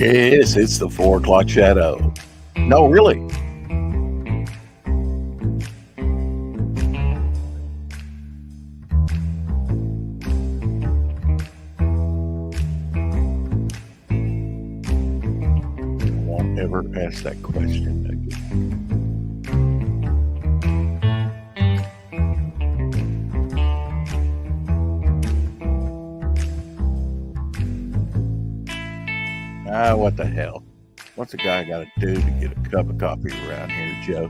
Yes, it's the 4 o'clock shadow. No, really. I won't ever ask that question again. What the hell? What's a guy got to do to get a cup of coffee around here, Joe?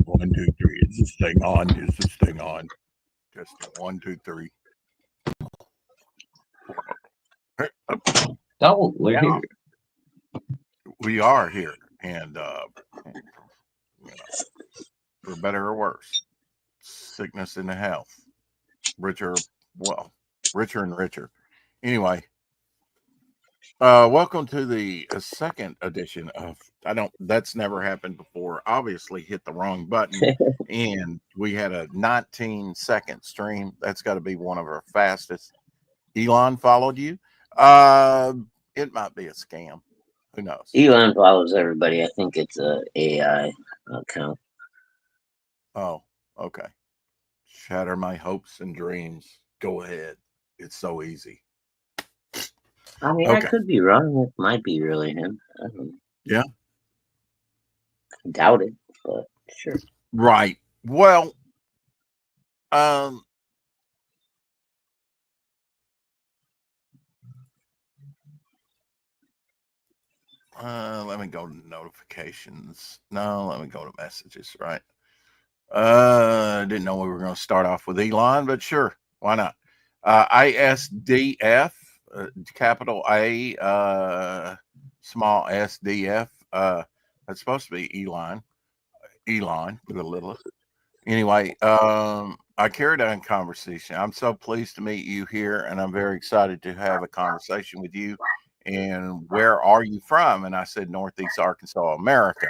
One, two, three. Is this thing on? Is this thing on? Testing 1, 2, 3. Oh, we're here. We are here, and for better or worse, sickness and health, richer and richer. Anyway, welcome to the second edition of that's never happened before. Obviously hit the wrong button and we had a 19-second stream. That's got to be one of our fastest. Elon followed you. It might be a scam. Who knows? Elon follows everybody. I think it's a AI account. Oh, okay. Shatter my hopes and dreams. Go ahead. It's so easy. I mean, Okay. I could be wrong. It might be really him. I don't know. Yeah. Doubt it, but sure. Right. Well, let me go to notifications. No, let me go to messages, right? Didn't know we were going to start off with Elon, but sure, why not? ISDF, capital A, small SDF. That's supposed to be Elon with a little. Anyway, I carried on conversation. I'm so pleased to meet you here, and I'm very excited to have a conversation with you. And where are you from? And I said, Northeast Arkansas, America.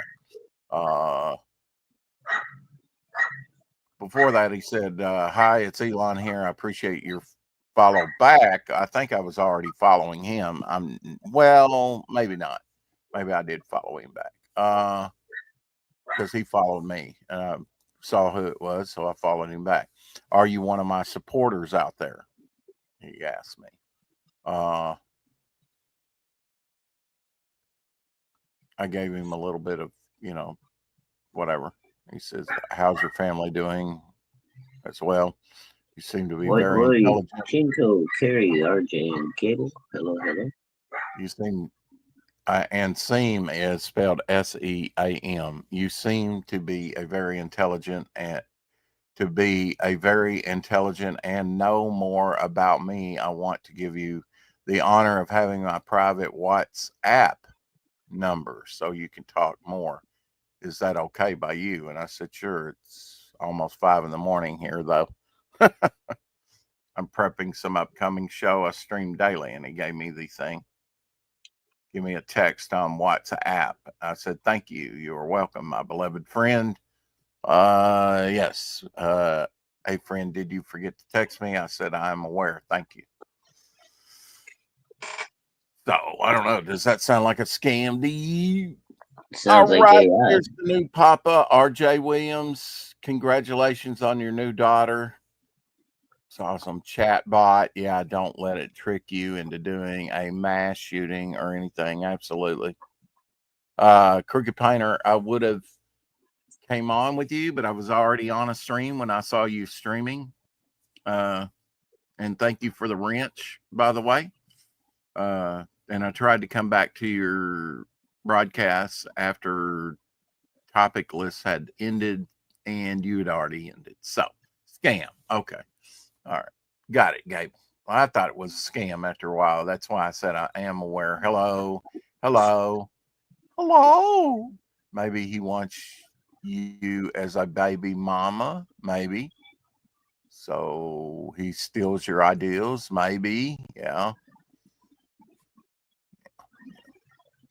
Before that, he said, hi, it's Elon here. I appreciate your follow back. I think I was already following him. Well, maybe not. Maybe I did follow him back because he followed me. And I saw who it was, so I followed him back. Are you one of my supporters out there? He asked me. I gave him a little bit of, whatever. He says, how's your family doing as well? You seem to be very intelligent. Chinko, Carrie, RJ, and Cable. Hello. You seem, and seem is spelled SEAM. You seem to be a very intelligent and know more about me. I want to give you the honor of having my private WhatsApp number so you can talk more. Is that okay by you? And I said, sure. It's almost 5 a.m. here, though. I'm prepping some upcoming show. I stream daily, and he gave me the thing. Give me a text on WhatsApp. I said, thank you. You are welcome, my beloved friend. Yes. Hey, friend, did you forget to text me? I said, I'm aware. Thank you. So, I don't know. Does that sound like a scam to you? Sounds like right, AI. here's the new Papa, R.J. Williams. Congratulations on your new daughter. Saw some chat bot. Yeah, don't let it trick you into doing a mass shooting or anything. Absolutely. Crooked Painter, I would have came on with you, but I was already on a stream when I saw you streaming. And thank you for the wrench, by the way. And I tried to come back to your broadcast after topic list had ended and you had already ended. So, scam. Okay. All right. Got it, Gabe. Well, I thought it was a scam after a while. That's why I said I am aware. Hello. Hello. Hello. Maybe he wants you as a baby mama. Maybe. So he steals your ideals. Maybe. Yeah.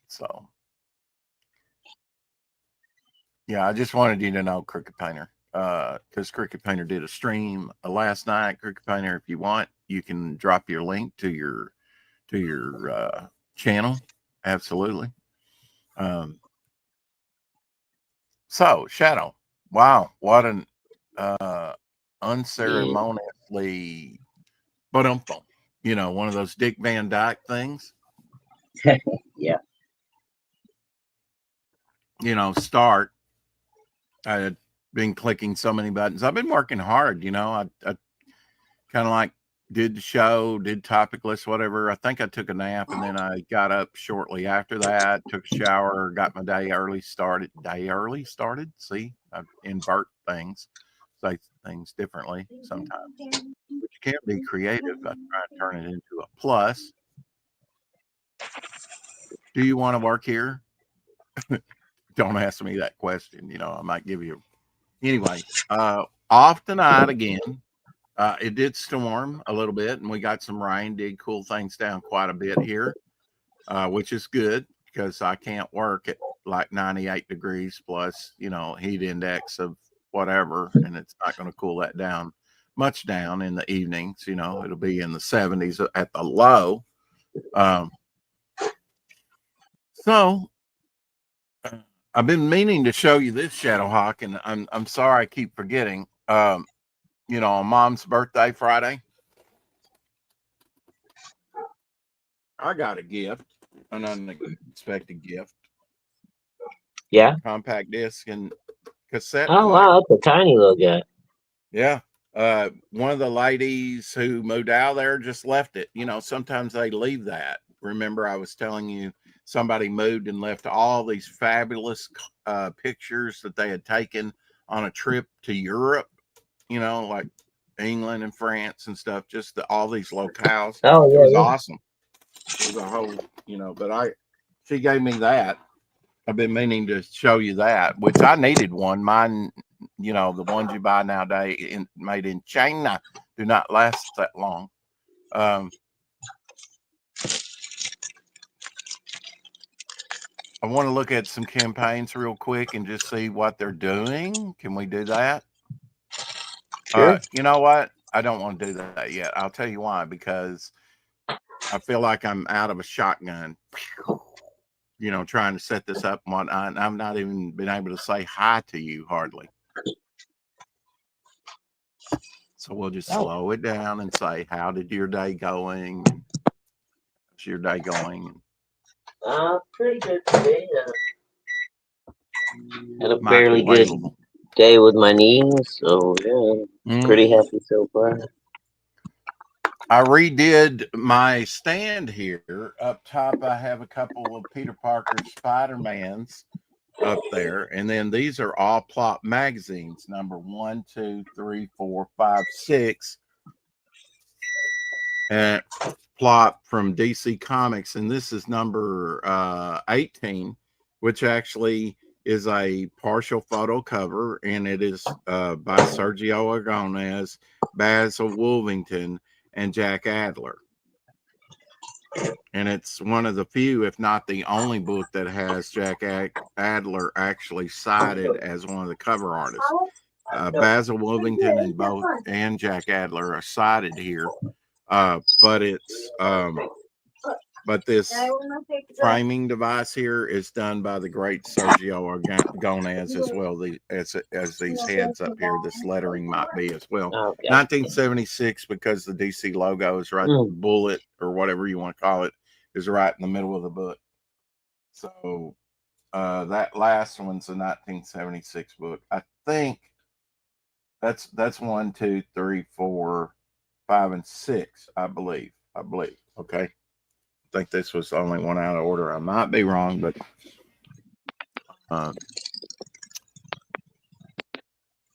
So, yeah, I just wanted you to know, Crooked Painter, because Crooked Painter did a stream last night. Crooked Painter, if you want, you can drop your link to your channel. Absolutely. So, Shadow, wow, what an unceremoniously, but one of those Dick Van Dyke things. Yeah. Start. I had been clicking so many buttons. I've been working hard. I kind of like did the show, did topic list, whatever. I think I took a nap and then I got up shortly after that, took a shower, got my day early started. See, I invert things, say things differently sometimes. But you can't be creative. I try and turn it into a plus. Do you want to work here? Don't ask me that question. I might give you. Anyway, off tonight again. It did storm a little bit, and we got some rain. Did cool things down quite a bit here, which is good because I can't work at like 98 degrees plus, heat index of whatever, and it's not going to cool that down much down in the evenings. It'll be in the 70s at the low. So I've been meaning to show you this Shadowhawk, and I'm sorry I keep forgetting. On Mom's birthday Friday, I got a gift, an unexpected gift. Yeah. Compact disc and cassette Oh player. wow, that's a tiny little guy. Yeah. One of the ladies who moved out there just left it. Sometimes they leave that. Remember, I was telling you somebody moved and left all these fabulous pictures that they had taken on a trip to Europe, like England and France and stuff, just all these locales. Oh It yeah, was yeah. awesome. It was a whole, but she gave me that. I've been meaning to show you that, which I needed one. Mine, the ones you buy nowadays made in China do not last that long. I want to look at some campaigns real quick and just see what they're doing. Can we do that? Sure. You know what? I don't want to do that yet. I'll tell you why. Because I feel like I'm out of a shotgun. Trying to set this up and whatnot. And I've not even been able to say hi to you hardly. So we'll just slow it down and say, how did your day going? How's your day going? Pretty good today. Had a Michael fairly good Whalable. day with my knees, so yeah, pretty happy so far. I redid my stand here. Up top, I have a couple of Peter Parker Spider-Mans up there. And then these are all plot magazines, number 1, 2, 3, 4, 5, 6. And plot from DC Comics. And this is number 18, which actually is a partial photo cover. And it is by Sergio Aragonés, Basil Wolvington, and Jack Adler. And it's one of the few, if not the only book that has Jack Adler actually cited as one of the cover artists. Basil Wolvington and Jack Adler are cited here, but it's But this framing device here is done by the great Sergio Aragonés as well. As these heads up here, this lettering might be as well. Okay. 1976, because the DC logo is right, bullet or whatever you want to call it, is right in the middle of the book. So that last one's a 1976 book. I think that's 1, 2, 3, 4, 5, and 6. I believe. Okay. I think this was the only one out of order. I might be wrong, but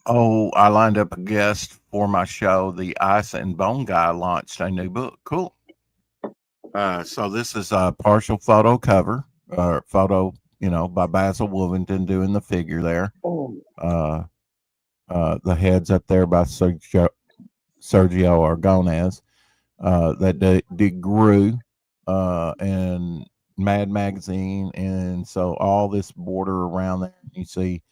I lined up a guest for my show. The Ice and Bone guy launched a new book. Cool. So this is a partial photo cover, photo, by Basil Wolvington doing the figure there. The heads up there by Sergio Aragonés. That did Gru and Mad Magazine, and so all this border around there, you see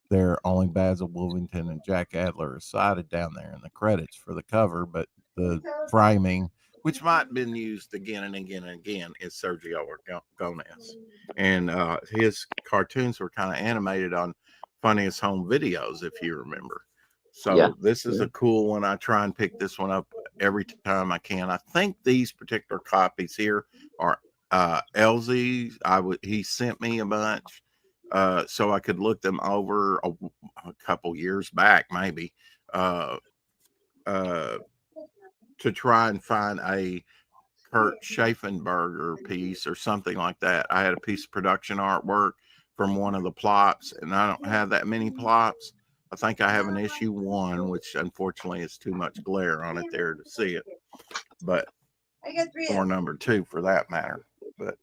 there only Basil Wolvington and Jack Adler are cited down there in the credits for the cover, but the framing, which might have been used again and again and again, is Sergio Aragonés. And his cartoons were kind of animated on Funniest Home Videos, if you remember. So this is a cool one. I try and pick this one up every time I can. I think these particular copies here are Elzie's. He sent me a bunch so I could look them over a couple years back, maybe, to try and find a Kurt Schaffenberger piece or something like that. I had a piece of production artwork from one of the plops, and I don't have that many plops. I think I have an issue 1, which unfortunately is too much glare on it there to see it, but or number 2 for that matter. But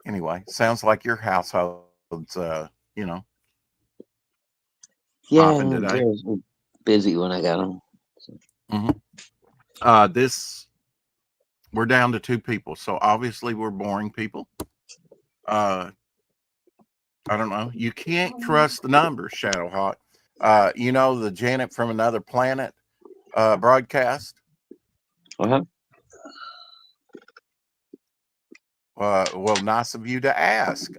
anyway, sounds like your household's popping today. It was busy when I got home. So. This we're down to 2 people, so obviously we're boring people. I don't know. You can't trust the numbers, Shadowhawk. The Janet from Another Planet broadcast. Well, nice of you to ask.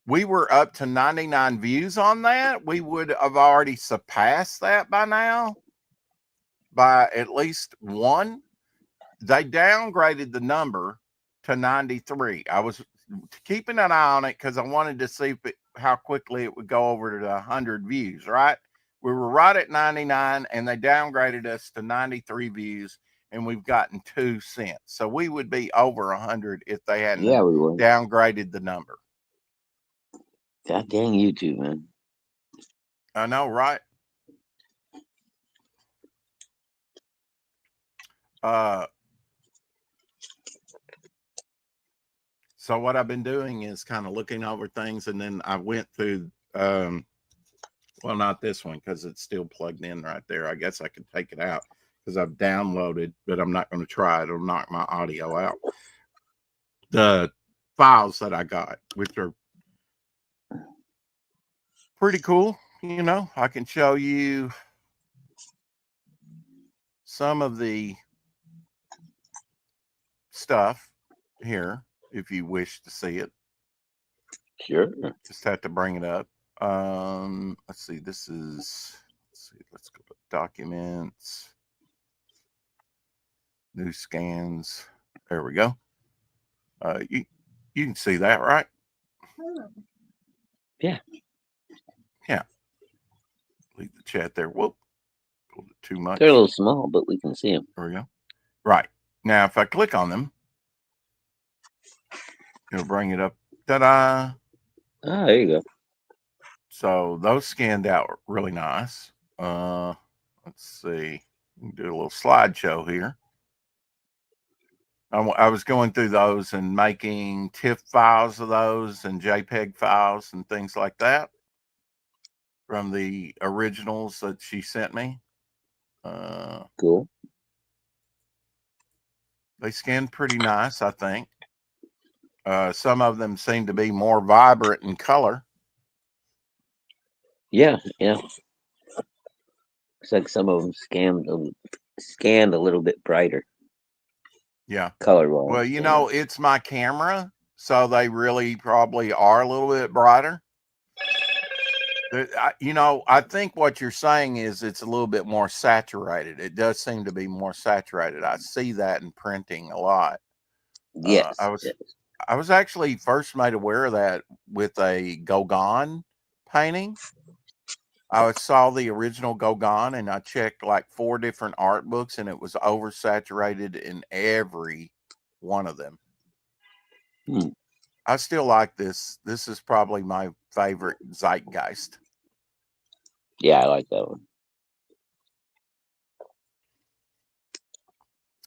We were up to 99 views on that. We would have already surpassed that by now, by at least 1. They downgraded the number to 93. I was keeping an eye on it because I wanted to see how quickly it would go over to 100 views, right? We were right at 99, and they downgraded us to 93 views, and we've gotten 2 cents. So we would be over 100 if they hadn't downgraded the number. God dang YouTube, man. I know, right? So what I've been doing is kind of looking over things, and then I went through, well, not this one because it's still plugged in right there. I guess I could take it out because I've downloaded, but I'm not going to try it. It'll knock my audio out. The files that I got, which are pretty cool. I can show you some of the stuff here if you wish to see it. Sure. Just have to bring it up. Let's see. Let's go to documents, new scans. There we go. You can see that, right? Yeah. Leave the chat there. Whoop. Pulled it too much. They're a little small, but we can see them. There we go. Right. Now, if I click on them, it'll bring it up. Ta-da. Ah, there you go. So those scanned out really nice. Let's see. We can do a little slideshow here. I was going through those and making TIFF files of those and JPEG files and things like that from the originals that she sent me. Cool. They scanned pretty nice, I think. Some of them seem to be more vibrant in color. Yeah. Looks like some of them scanned a little bit brighter. Yeah. color Well, wise. you Yeah. know, it's my camera, so they really probably are a little bit brighter. You know, I think what you're saying is it's a little bit more saturated. It does seem to be more saturated. I see that in printing a lot. Uh, I Yes. was Yes. I was actually first made aware of that with a Gauguin painting. I saw the original Gauguin and I checked like 4 different art books and it was oversaturated in every one of them. Hmm. I still like this. This is probably my favorite Zeitgeist. Yeah, I like that one.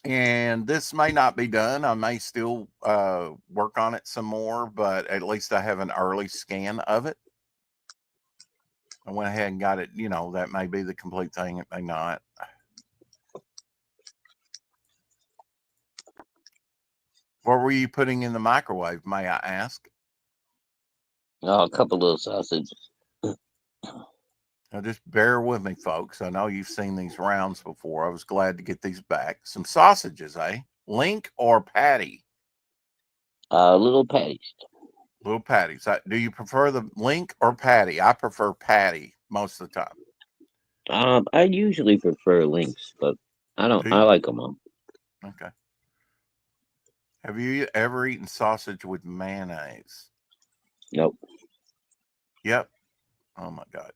And this may not be done. I may still work on it some more, but at least I have an early scan of it. I went ahead and got it. You know, that may be the complete thing. It may not. What were you putting in the microwave, may I ask? Oh, a couple little sausages. Now, just bear with me, folks. I know you've seen these rounds before. I was glad to get these back. Some sausages, eh? Link or patty? Little patties. Little patties. Do you prefer the link or patty? I prefer patty most of the time. I usually prefer links, but I don't. Do I you? like them all. Okay. Have you ever eaten sausage with mayonnaise? Nope. Yep. Oh my God.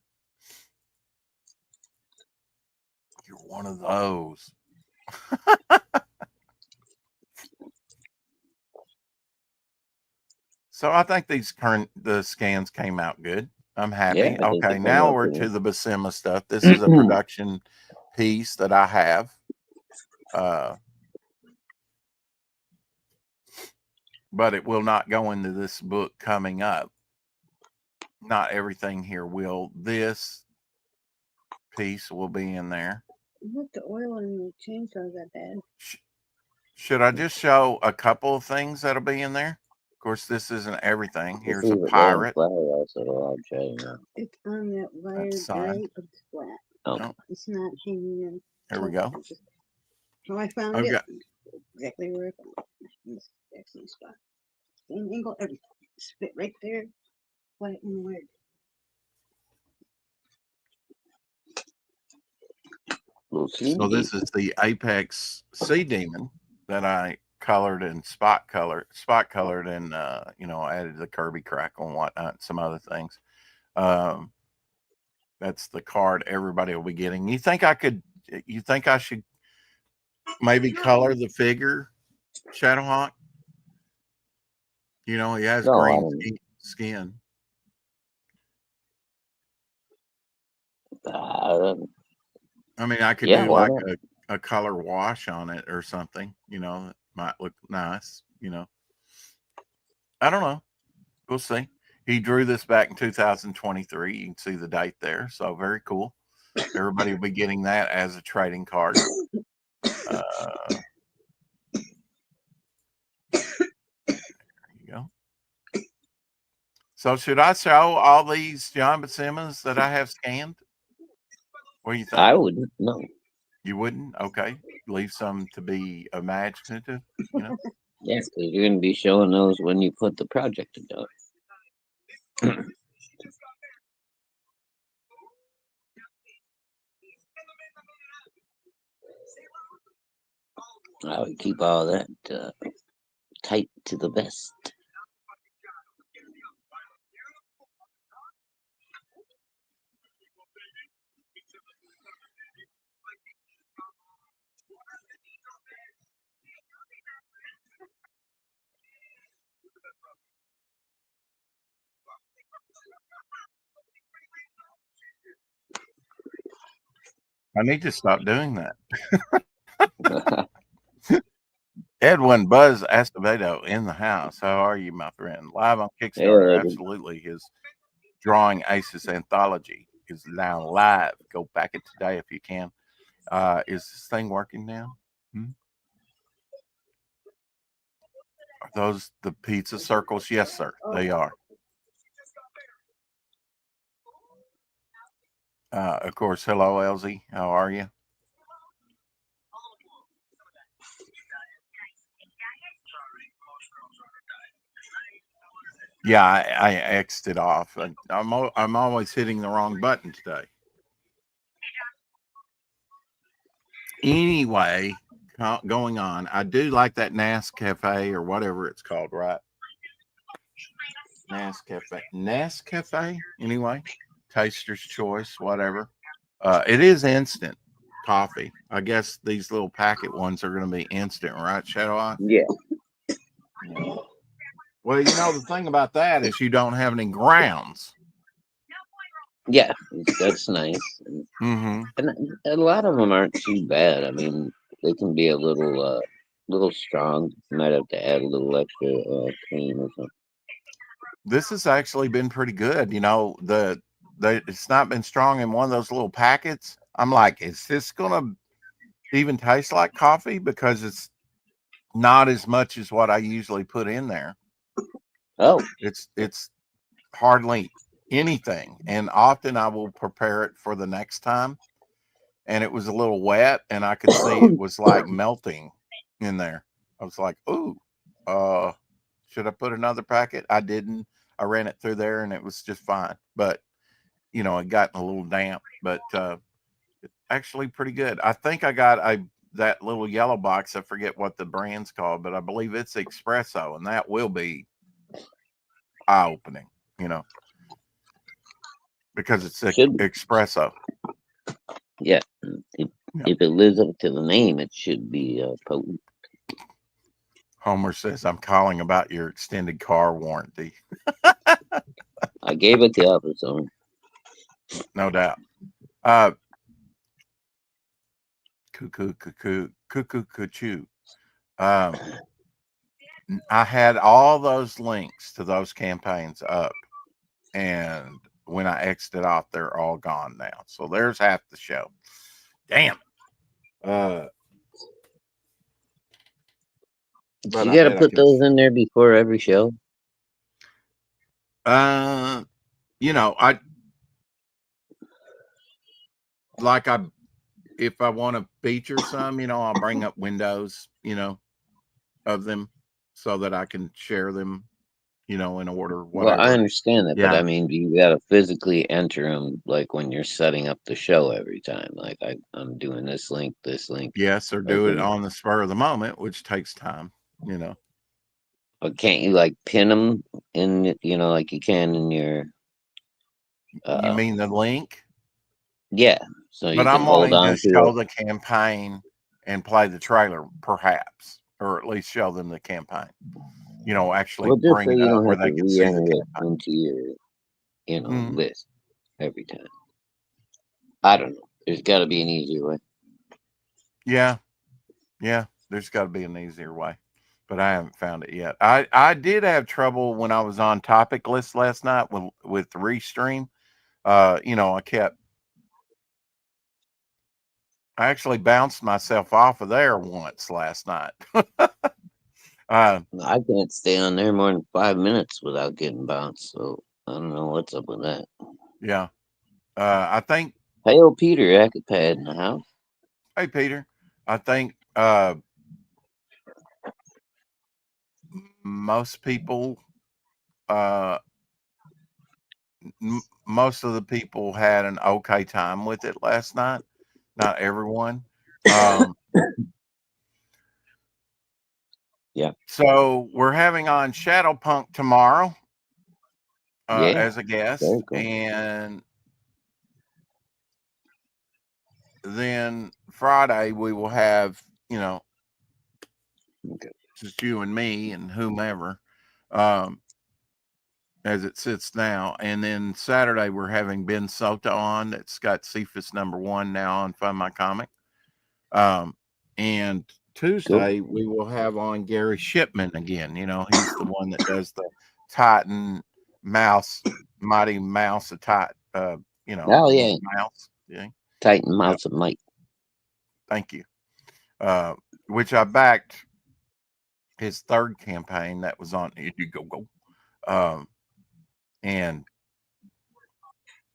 You're one of those. So I think the scans came out good. I'm Yeah, happy. I think they Okay, came now out we're pretty. to the Basima stuff. This is a production piece that I have. Uh, but it will not go into this book coming up. Not everything here will. This piece will be in there. Look, the oil in the chainsaw got bad. Should I just show a couple of things that'll be in there? Of course, this isn't everything. Let's Here's see a if it damn pirate. flower also. I'll try it out. It's on that wire That's signed. gray, but it's flat. Oh, Oh, It's not hanging in. here we go. So I found I've it got exactly where I found it. In this excellent spot. Same angle, everything. Spit right there. Flat in the wire. little so sneaky. this is the Apex Sea Demon that I colored and spot colored, and you know, added the Kirby crackle and whatnot, some other things. Um, that's the card everybody will be getting. You think I could? You think I should maybe color the figure, Shadowhawk? You know, he has No, I green don't. skin. Uh, I mean, I could yeah, do why like not? a color wash on it or something, you know, that might look nice, you know. I don't know. We'll see. He drew this back in 2023. You can see the date there. So very cool. Everybody will be getting that as a trading card. There you go. So should I show all these John Buscema's that I have scanned? What do you think? I wouldn't. No. You wouldn't? Okay. Leave some to be imaginative, you know? Yes, because you're going to be showing those when you put the project together. I would keep all that tight to the vest. I need to stop doing that. Edwin Buzz Acevedo in the house. How are you, my friend? Live on Kickstarter. Yeah, Absolutely. His Drawing Aces anthology is now live. Go back it today if you can. Is this thing working now? Hmm? Are those the pizza circles? Yes, sir. They are. Of course. Hello, Elsie. How are you? Yeah, I X'd it off. I'm always hitting the wrong button today. Anyway, going on. I do like that Nescafe or whatever it's called, right? Nescafe. Anyway, Taster's Choice, whatever. It is instant coffee. I guess these little packet ones are going to be instant, right, Shadow Eye? Yeah. Well, the thing about that is you don't have any grounds. Yeah, that's nice. Mm-hmm. And a lot of them aren't too bad. I mean, they can be a little strong. You might have to add a little extra cream or something. This has actually been pretty good. It's not been strong in one of those little packets. I'm like, is this gonna even taste like coffee? Because it's not as much as what I usually put in there. Oh, It's hardly anything. And often I will prepare it for the next time. And it was a little wet and I could see it was like melting in there. I was like, ooh, should I put another packet? I didn't. I ran it through there and it was just fine. But it got a little damp, but actually pretty good. I think I got that little yellow box. I forget what the brand's called, but I believe it's espresso, and that will be eye opening, because it's should espresso. yeah. If it lives up to the name, it should be potent. Homer says, I'm calling about your extended car warranty. I gave it the office owner. No doubt. Cuckoo, cuckoo, cuckoo, cuckoo. I had all those links to those campaigns up, and when I X'd it off, they're all gone now. So there's half the show. Damn. You got to put those in there before every show. I if I want to feature some, I'll bring up windows, of them so that I can share them, in order, whatever. Well, I understand that, Yeah. but I mean, you got to physically enter them like when you're setting up the show every time. Like I'm doing this link, this link. Yes, or do it on the spur of the moment, which takes time, But can't you like pin them in, like you can in your? You mean the link? Yeah. So But you can I'm hold wanting on to show the campaign and play the trailer, perhaps, or at least show them the campaign. Actually well, just bring so it you up don't where have they to can see the re-enter it campaign. into your, Mhm. list every time. I don't know. There's got to be an easier way. Yeah, there's got to be an easier way, but I haven't found it yet. I did have trouble when I was on topic list last night with Restream. I actually bounced myself off of there once last night. I can't stay on there more than 5 minutes without getting bounced. So I don't know what's up with that. Yeah. I think. Hey, old Peter Akapad in the house. Hey, Peter. I think most people, most of the people had an okay time with it last night. Not everyone. Yeah. So we're having on Shadowpunk tomorrow as a guest, cool. and then Friday we will have just you and me and whomever, as it sits now. And then Saturday we're having Ben Soto on. That's got Cephas #1 now on Find My Comic. And Tuesday we will have on Gary Shipman again. He's the one that does the Titan Mighty Mouse of Titan. Oh yeah, Mouse. Yeah. Titan Mouse of Mike. Thank you. Which I backed his third campaign that was on Indiegogo. And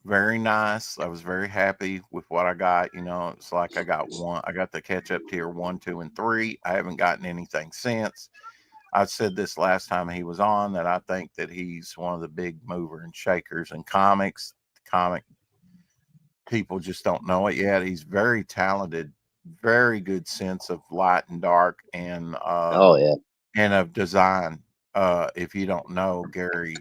very nice. I was very happy with what I got. It's like I got the catch up tier 1, 2, and 3. I haven't gotten anything since. I said this last time he was on that I think that he's one of the big mover and shakers in comics. Comic people just don't know it yet. He's very talented, very good sense of light and dark, Oh yeah. and of design. If you don't know Gary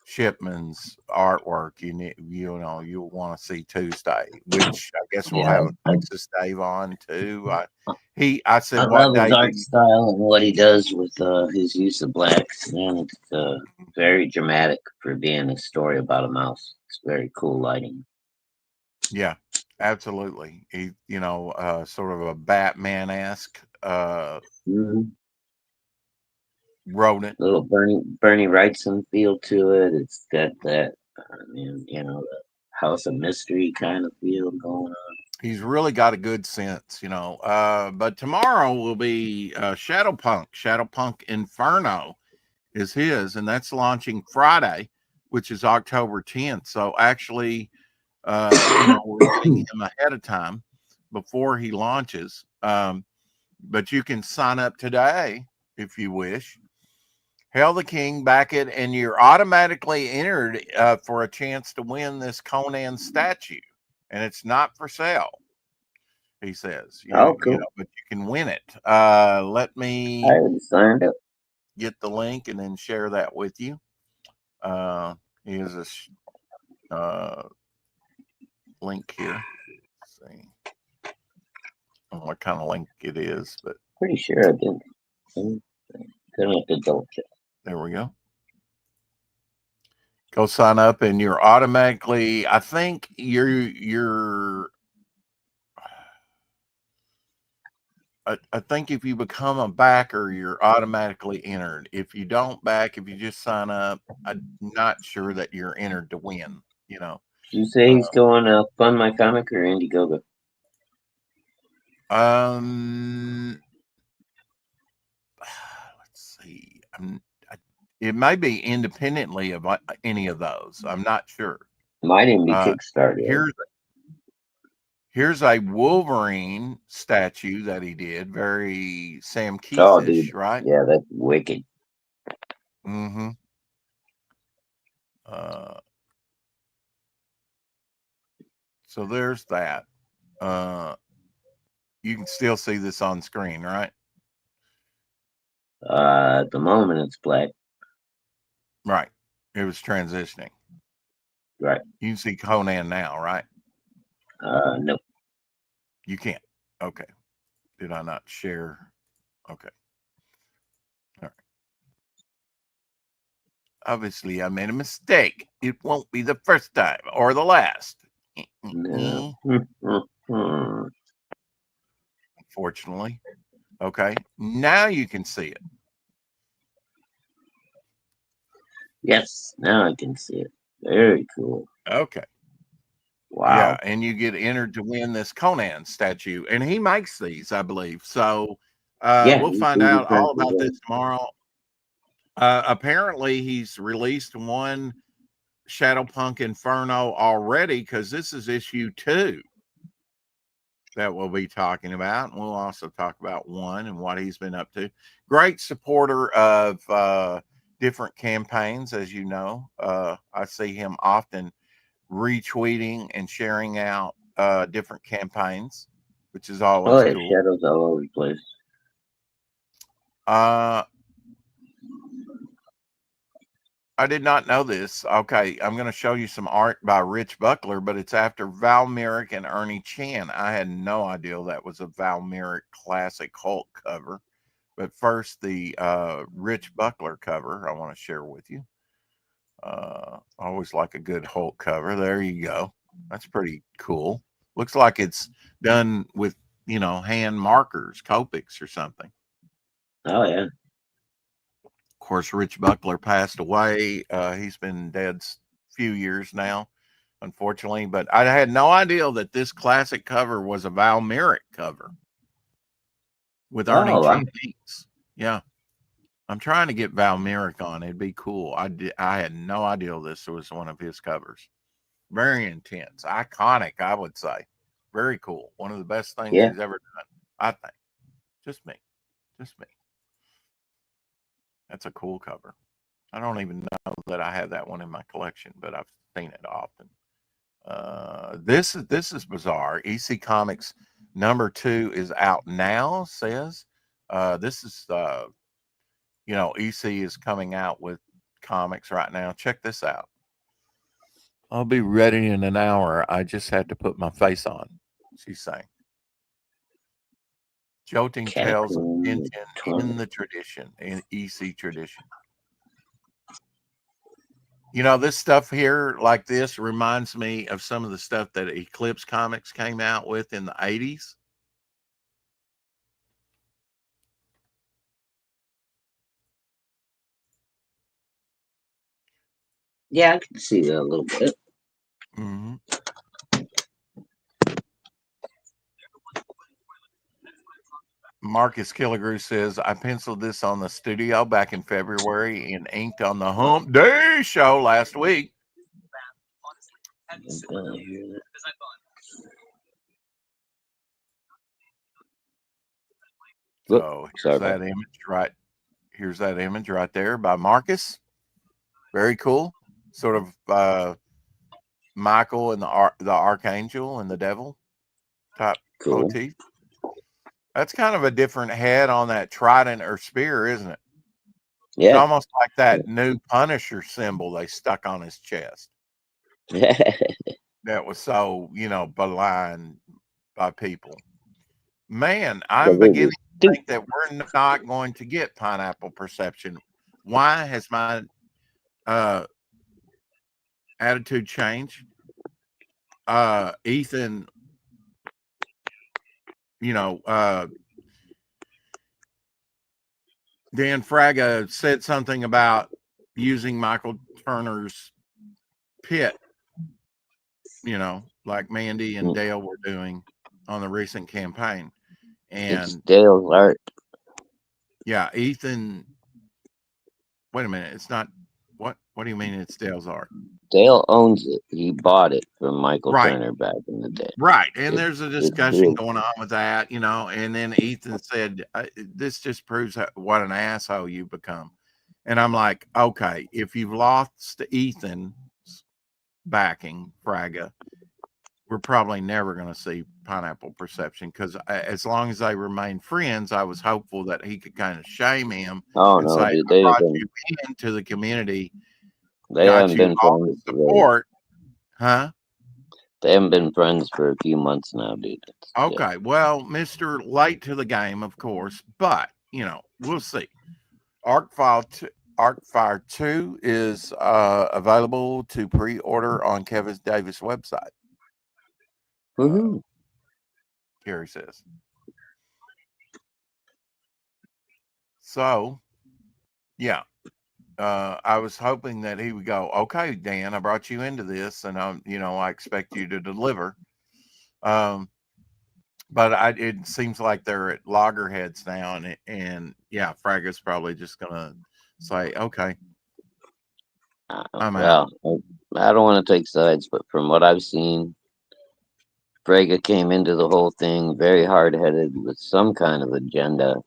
Shipman's artwork, you'll want to see Tuesday, which I guess we'll Yeah. have Texas Dave on too. I I said, what love his day do art you? style and what he does with his use of blacks. Man, it's very dramatic for being a story about a mouse. It's very cool lighting. Yeah, absolutely. He, sort of a Batman-esque Mm-hmm. rodent. Little Bernie Wrightson feel to it. It's got that, the House of Mystery kind of feel going on. He's really got a good sense, but tomorrow will be Shadowpunk. Shadowpunk Inferno is his, and that's launching Friday, which is October 10th. So actually, we're getting him ahead of time before he launches. But you can sign up today if you wish. Hail the King, back it, and you're automatically entered for a chance to win this Conan statue, and it's not for sale. He says, Oh, cool. but you can win it. Let me I already signed up. get the link and then share that with you. Here's a link here. Let's see what kind of link it is, but Pretty sure I did. Gonna have to double check. there we go. Go sign up, and you're automatically. I think you're. I think if you become a backer, you're automatically entered. If you don't back, if you just sign up, I'm not sure that you're entered to win. Did you say he's going Fund My Comic or Indiegogo? Let's see. It may be independently of any of those. I'm not sure. Might even be Uh, Kickstarter. here's a Wolverine statue that he did, very Sam Oh, dude. Keith-ish, right? Yeah, that's wicked. Mm-hmm. So there's that. You can still see this on screen, right? At the moment, it's black. Right. It was transitioning. Right. You can see Conan now, right? Nope. You can't. Okay. Did I not share? Okay. All right. Obviously, I made a mistake. It won't be the first time or the last. No. Unfortunately. Okay. Now you can see it. Yes, now I can see it. Very cool. Okay. Wow. Yeah, and you get entered to win this Conan statue, and he makes these, I believe. So we'll find out all about this tomorrow. Apparently, he's released one Shadowpunk Inferno already because this is issue 2 that we'll be talking about. And we'll also talk about 1 and what he's been up to. Great supporter of different campaigns, as you know. I see him often retweeting and sharing out different campaigns, which is always cool. Shadows all over the place. I did not know this. Okay, I'm going to show you some art by Rich Buckler, but it's after Val Merrick and Ernie Chan. I had no idea that was a Val Merrick classic Hulk cover. But first, the Rich Buckler cover I want to share with you. Always like a good Hulk cover. There you go. That's pretty cool. Looks like it's done with, hand markers, Copics or something. Oh, yeah. Of course, Rich Buckler passed away. He's been dead a few years now, unfortunately. But I had no idea that this classic cover was a Val Merrick cover with Ernie Chan. Yeah. I'm trying to get Val Merrick on. It'd be cool. I had no idea this was one of his covers. Very intense, iconic, I would say. Very cool. One of the best things he's ever done, I think. Just me. That's a cool cover. I don't even know that I have that one in my collection, but I've seen it often. This is bizarre. EC Comics #2 is out now. Says this is EC is coming out with comics right now. Check this out. I'll be ready in an hour. I just had to put my face on. She's saying. Jolting tales of Catacomb tension 20. in the tradition, in EC tradition. This stuff here, like this, reminds me of some of the stuff that Eclipse Comics came out with in the 80s. Yeah, I can see that a little bit. Mm-hmm. Marcus Killigrew says, I penciled this on the studio back in February and inked on the Hump Day show last week. So here's that image right. Here's that image right there by Marcus. Very cool. Sort of Michael and the Archangel and the Devil type motif. That's kind of a different head on that trident or spear, isn't it? Yeah. It's almost like that new Punisher symbol they stuck on his chest. That was so, maligned by people. Man, I'm beginning to think that we're not going to get Pineapple Perception. Why has my attitude changed? Ethan, Dan Fraga said something about using Michael Turner's pit, like Mandy and Dale were doing on the recent campaign. And it's Dale's art. Yeah, Ethan. Wait a minute. It's not. What do you mean it's Dale's art? Dale owns it. He bought it from Michael Turner back in the day. Right. And there's a discussion going on with that, and then Ethan said, this just proves what an asshole you become. And I'm like, okay, if you've lost Ethan's backing, Fraga, we're probably never going to see Pineapple Perception, because as long as they remain friends, I was hopeful that he could kind of shame him and say, I brought you into the community. They haven't been friends. Support. Huh? They haven't been friends for a few months now, dude. Okay. Well, Mr. Late to the game, of course, but, we'll see. Arcfire 2 is available to pre-order on Kevin Davis' website. Gary says. So, yeah. I was hoping that he would go, okay, Dan, I brought you into this, and I expect you to deliver. But it seems like they're at loggerheads now, and yeah, Fraga's probably just gonna say, okay, I'm out. I don't want to take sides, but from what I've seen, Fraga came into the whole thing very hard-headed with some kind of agenda.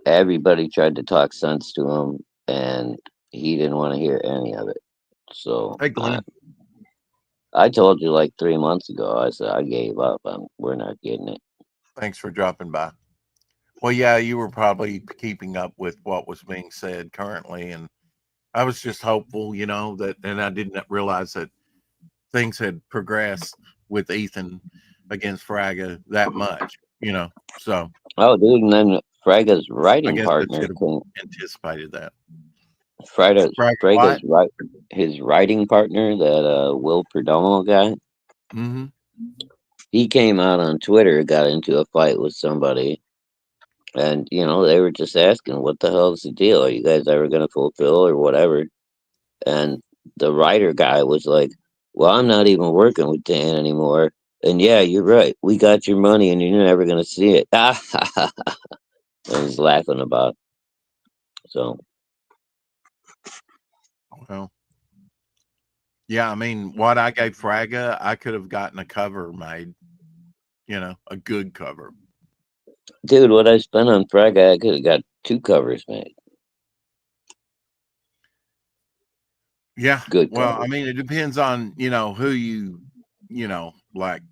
Everybody tried to talk sense to him, and he didn't want to hear any of it. So hey, Glenn. I told you like 3 months ago, I said I gave up. We're not getting it. Thanks for dropping by. Well, yeah, you were probably keeping up with what was being said currently, and I was just hopeful, that, and I didn't realize that things had progressed with Ethan against Fraga that much, so. Oh, dude, and then Fraga's writing partner. I should have anticipated that. Fraga's his writing partner, that Will Perdomo guy. Mm-hmm. He came out on Twitter, got into a fight with somebody, and they were just asking, "What the hell is the deal? Are you guys ever going to fulfill or whatever?" And the writer guy was like, "Well, I'm not even working with Dan anymore." And yeah, you're right. We got your money, and you're never going to see it. I was laughing about it. So. Well, yeah, I mean, what I gave Fraga, I could have gotten a cover made, a good cover. Dude, what I spent on Fraga, I could have got 2 covers made. Yeah. Good Well, covers. I mean, it depends on, who like,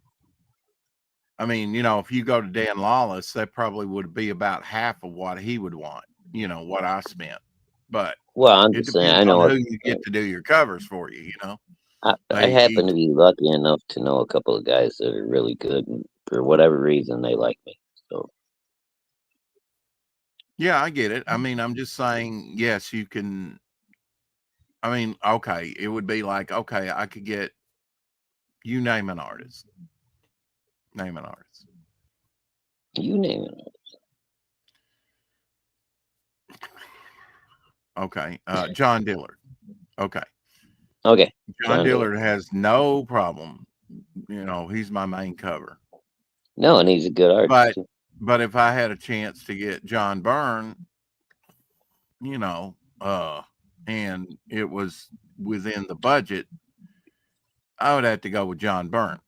I mean, if you go to Dan Lawless, that probably would be about half of what he would want, what I spent. But Well, I'm it just saying, depends I on know who you get to do your covers for you, I They happen each, to be lucky enough to know a couple of guys that are really good, and for whatever reason, they like me. So, yeah, I get it. I mean, I'm just saying, yes, you can. I mean, okay, it would be like, okay, I could get you name an artist. Name an artist. you name it. Okay. John Dillard. Okay. Okay, John John Dillon. Dillard has no problem. He's my main cover. No, and he's a good artist But too. but if I had a chance to get John Byrne, you know, and it was within the budget, I would have to go with John Byrne.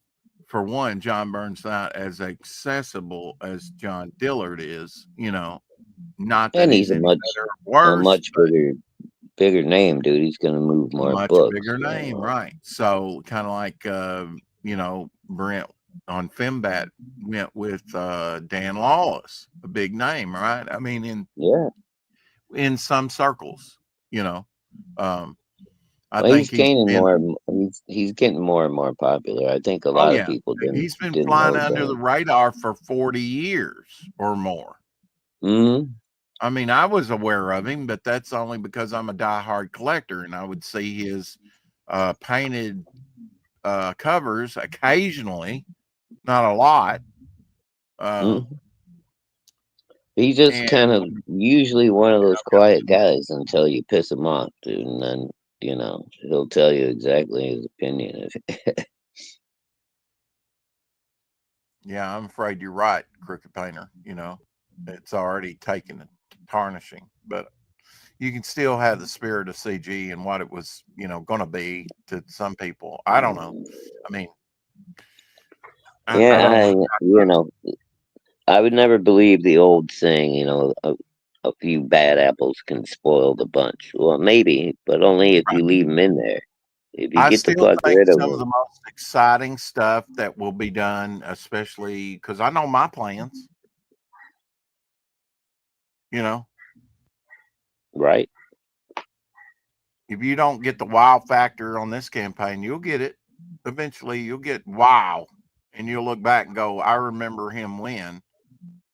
For one, John Byrne's not as accessible as John Dillard is, not that And he's he's any better or a worse, much bigger name, dude. He's gonna move a more much books. bigger name, right? So kind of like Brent on Fembat went with Dan Lawless, a big name, right? I mean, Yeah. in some circles, you know. Um, I Well, think he's he's gaining been, more. He's getting more and more popular. I think a oh lot of yeah, people he's been didn't know flying under the about radar for 40 years or more. him. I mean, I was aware of him, but that's only because I'm a diehard collector, and I would see his painted covers occasionally, not a lot. Mm-hmm. He's just And kind of usually one of those quiet guys until you piss him off, dude, and then he'll tell you exactly his opinion. yeah, I'm afraid you're right, Crooked Painter. It's already taken a tarnishing, but you can still have the spirit of CG and what it was, going to be to some people. I don't know. I mean, I Yeah, don't know. I would never believe the old saying, a few bad apples can spoil the bunch. Well, maybe, but only if Right. you leave them in there. If you I get the still fuck think rid of some of them, the most exciting stuff that will be done, especially because I know my plans, you know, right? if you don't get the wow factor on this campaign, you'll get it. Eventually, you'll get wow. And you'll look back and go, I remember him when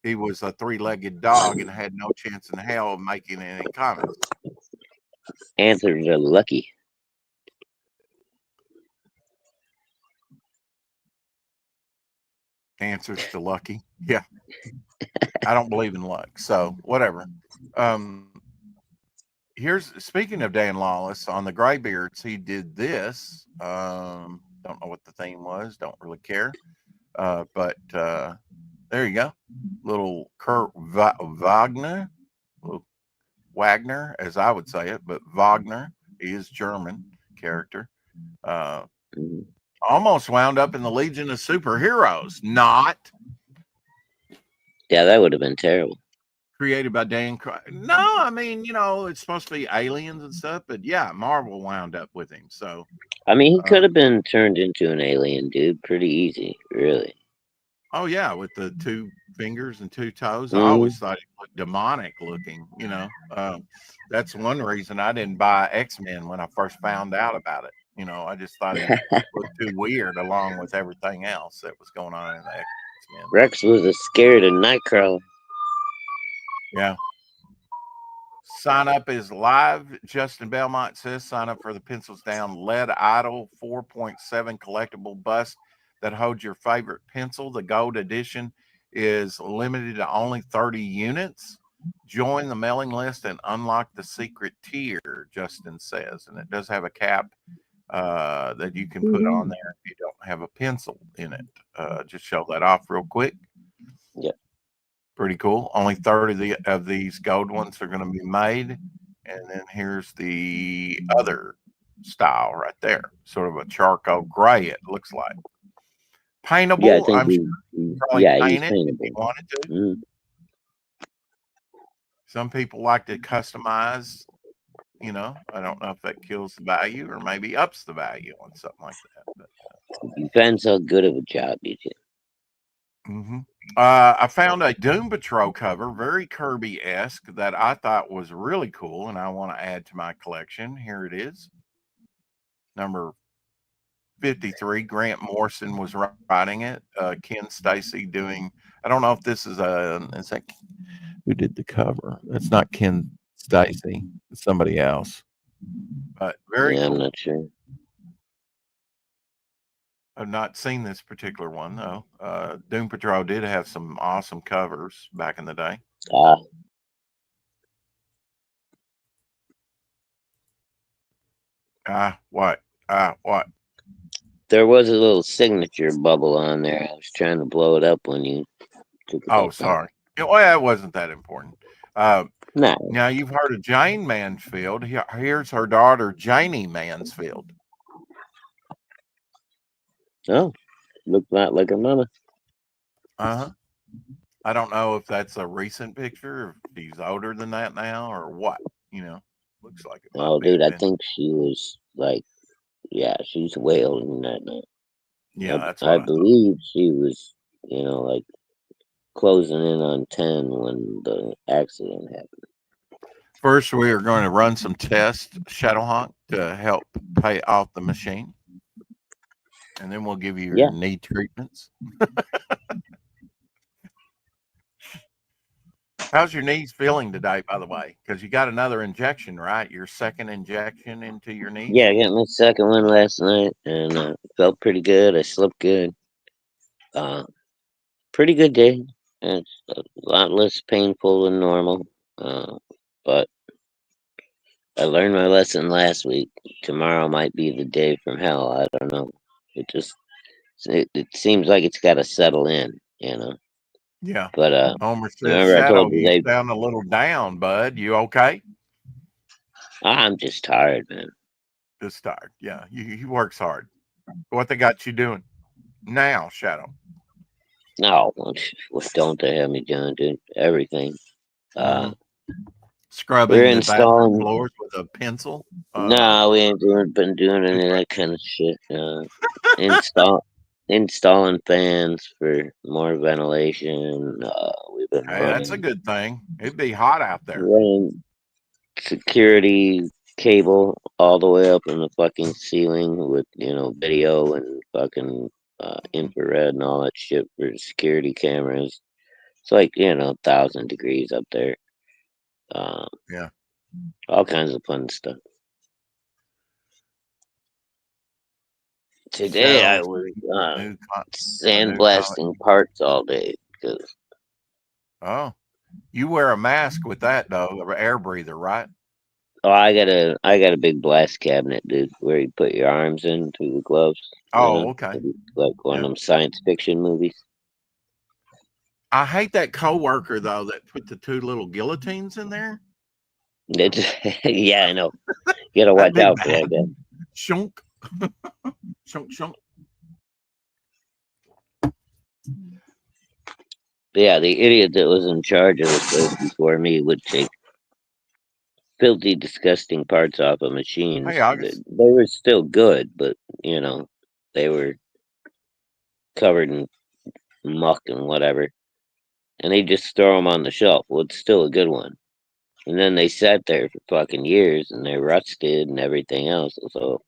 he was a three-legged dog and had no chance in hell of making any comments. Answers are lucky. Answers to lucky. Yeah. I don't believe in luck. So whatever. Um, here's speaking of Dan Lawless on the Graybeards, he did this. Don't know what the theme was, don't really care. But there you go. Little Wagner, little Wagner, as I would say it, but Wagner, he is German character. Uh, Mhm. almost wound up in the Legion of Superheroes, not Yeah, that would have been terrible. created by Dan. No, I mean, it's supposed to be aliens and stuff, but yeah, Marvel wound up with him. So, I mean, he uh, could have been turned into an alien, dude. Pretty easy, really. oh yeah, with the two fingers and two toes, I Hmm. always thought it looked demonic looking. That's one reason I didn't buy X-Men when I first found out about it. I just thought he looked too weird along with everything else that was going on in the X-Men. Rex was a scared of Nightcrawler. Yeah. Sign up is live. Justin Belmont says sign up for the Pencils Down Lead Idol 4.7 collectible bust that holds your favorite pencil. The gold edition is limited to only 30 units. Join the mailing list and unlock the secret tier, Justin says. And it does have a cap that you can put on there if you don't have a pencil in it. Just show that off real quick. Yeah. Pretty cool. Only 30 of these gold ones are going to be made. And then here's the other style right there. Sort of a charcoal gray, it looks like. Yeah, I Paintable. think I'm sure you could probably he's paint it if you paintable. wanted to. Mm. Some people like to customize You know, I don't know if that kills the value or maybe ups the value on something like that. But Depends how good of a job you do. hmm I found a Doom Patrol cover, very Kirby esque, that I thought was really cool, and I want to add to my collection. Here it is, number 53. Grant Morrison was writing it. Ken Stacy doing. I don't know if this is a. Is that who did the cover? That's not Ken Stacy. It's somebody else. But very Yeah, I'm cool. not sure. I've not seen this particular one though. Doom Patrol did have some awesome covers back in the day. Ah, What? What? there was a little signature bubble on there. I was trying to blow it up when you took it Oh, back down. sorry. Yeah, well, it wasn't that important. Uh, No. Now you've heard of Jane Mansfield. Here's her daughter, Janie Mansfield. Oh, looked not like her mama. Uh huh. I don't know if that's a recent picture, if she's older than that now, or what. You know, looks like it might Oh, be a dude, I bit. think she was like, yeah, she's way older than that now. Yeah, that's I what I thought. believe she was, like closing in on 10 when the accident happened. First, we are going to run some tests, Shadowhawk, to help pay off the machine, and then we'll give you your Yeah. knee treatments. How's your knees feeling today, by the way? Because you got another injection, right? Your second injection into your Yeah, knees? I got my second one last night and felt pretty good. I slept good. Uh, Pretty good day. It's a lot less painful than normal. But I learned my lesson last week. Tomorrow might be the day from hell. I don't know. It just it seems like it's got to settle in. Yeah. But Homer says, remember I Shadow, told you you sound a little down, bud. You okay? I'm just tired, man. Just tired. Yeah. He works hard. What they got you doing now, Shadow? No, what don't they have me doing, dude? Everything. Uh, Mm-hmm. we're Scrubbing the bathroom installing. floors with a pencil? No, we ain't been doing any of that kind of shit. Install installing fans for more ventilation. We've been Hey, that's a good thing. It'd be hot out there. running security cable all the way up in the fucking ceiling with video and fucking infrared and all that shit for security cameras. It's like 1,000 degrees up there. Um, Yeah. all kinds of fun stuff. Today I Shadow's was new, a new comic. sandblasting parts all day because Oh, you wear a mask with that though, an air breather, right? I got a big blast cabinet, dude, where you put your arms in through the gloves. Oh, okay. Like one of Yeah. them science fiction movies. I hate that coworker though that put the two little guillotines in there. Yeah, I know. You gotta That'd watch be out for bad. that guy. Shunk, shunk, shunk. But yeah, the idiot that was in charge of the place before me would take filthy, disgusting parts off of machines. Hey, They August. were still good, but they were covered in muck and whatever, and they just throw them on the shelf. Well, it's still a good one. And then they sat there for fucking years, and they rusted and everything else. And so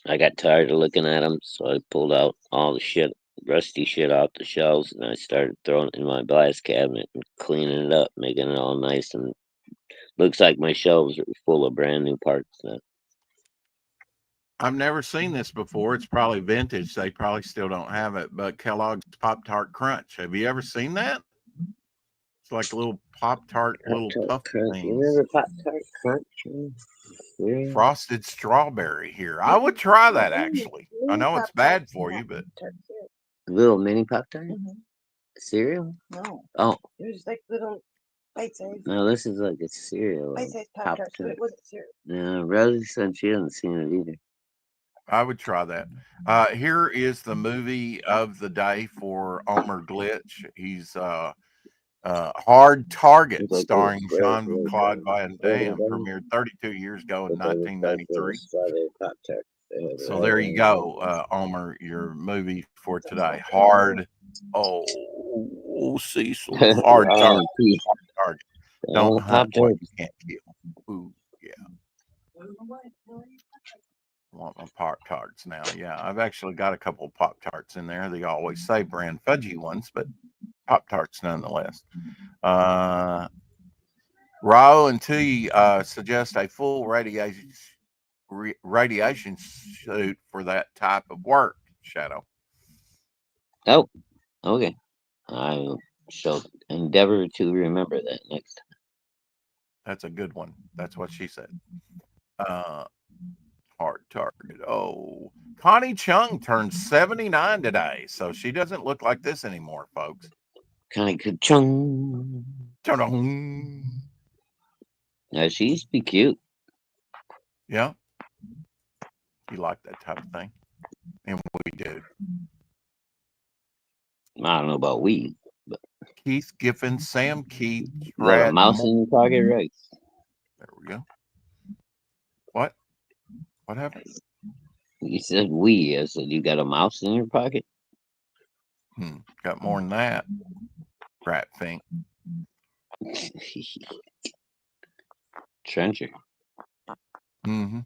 I got tired of looking at them, so I pulled out all the shit, rusty shit off the shelves, and I started throwing it in my blast cabinet and cleaning it up, making it all nice, and looks like my shelves are full of brand new parts now. I've never seen this before. It's probably vintage. They probably still don't have it, but Kellogg's Pop Tart Crunch. Have you ever seen that? It's like little Pop Tart, Pop little Tart puff Crunch. You things. remember Pop Tart Crunch? Yeah. Frosted strawberry here. I would try that actually. I know it's bad for you, but Little mini Pop Tart? Cereal? No, Oh, it was like little bite size. no, this is like a cereal. Bite size Pop Tarts, but it wasn't cereal. Yeah, Rosie said she hasn't seen it either. I would try that. Here is the movie of the day for Omer Glitch. He's Hard Target, Looks like starring they're Jean-Claude Van Damme, done. premiered 32 years ago in But they look like the 1993. strawberry Pop Tart. So there you go, Omer, your movie for today. Hard, Cecil, Hard Target. Hard Target. Don't hunt what you can't kill. Ooh, yeah. I want my Pop-Tarts now. Yeah, I've actually got a couple of Pop-Tarts in there. They always say brand fudgy ones, but Pop-Tarts nonetheless. Raul and T suggest a full radiation suit for that type of work, Shadow. Oh, okay. I shall endeavor to remember that next time. That's a good one. That's what she said. Hard Target. Oh, Connie Chung turned 79 today, so she doesn't look like this anymore, folks. Connie Chung. Yeah, she used to be cute. Yeah. You like that type of thing? And we do. I don't know about we. But Keith Giffen, Sam Keith, you got a Brad mouse Moore. in your pocket, right? There we go. What? What happened? You said we. I said you got a mouse in your pocket. Got more than that. Rat Fink. Trencher. Mm-hmm.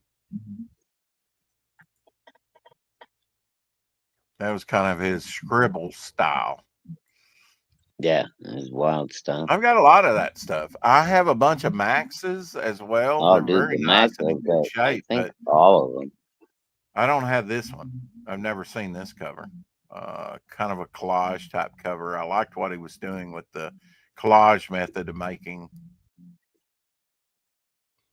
That was kind of his scribble style. Yeah, it's wild stuff. I've got a lot of that stuff. I have a bunch of Maxes as well. Oh, They're dude, very the nice Max and in I've good got, shape, I think but all of them. I don't have this one. I've never seen this cover. Kind of a collage type cover. I liked what he was doing with the collage method of making.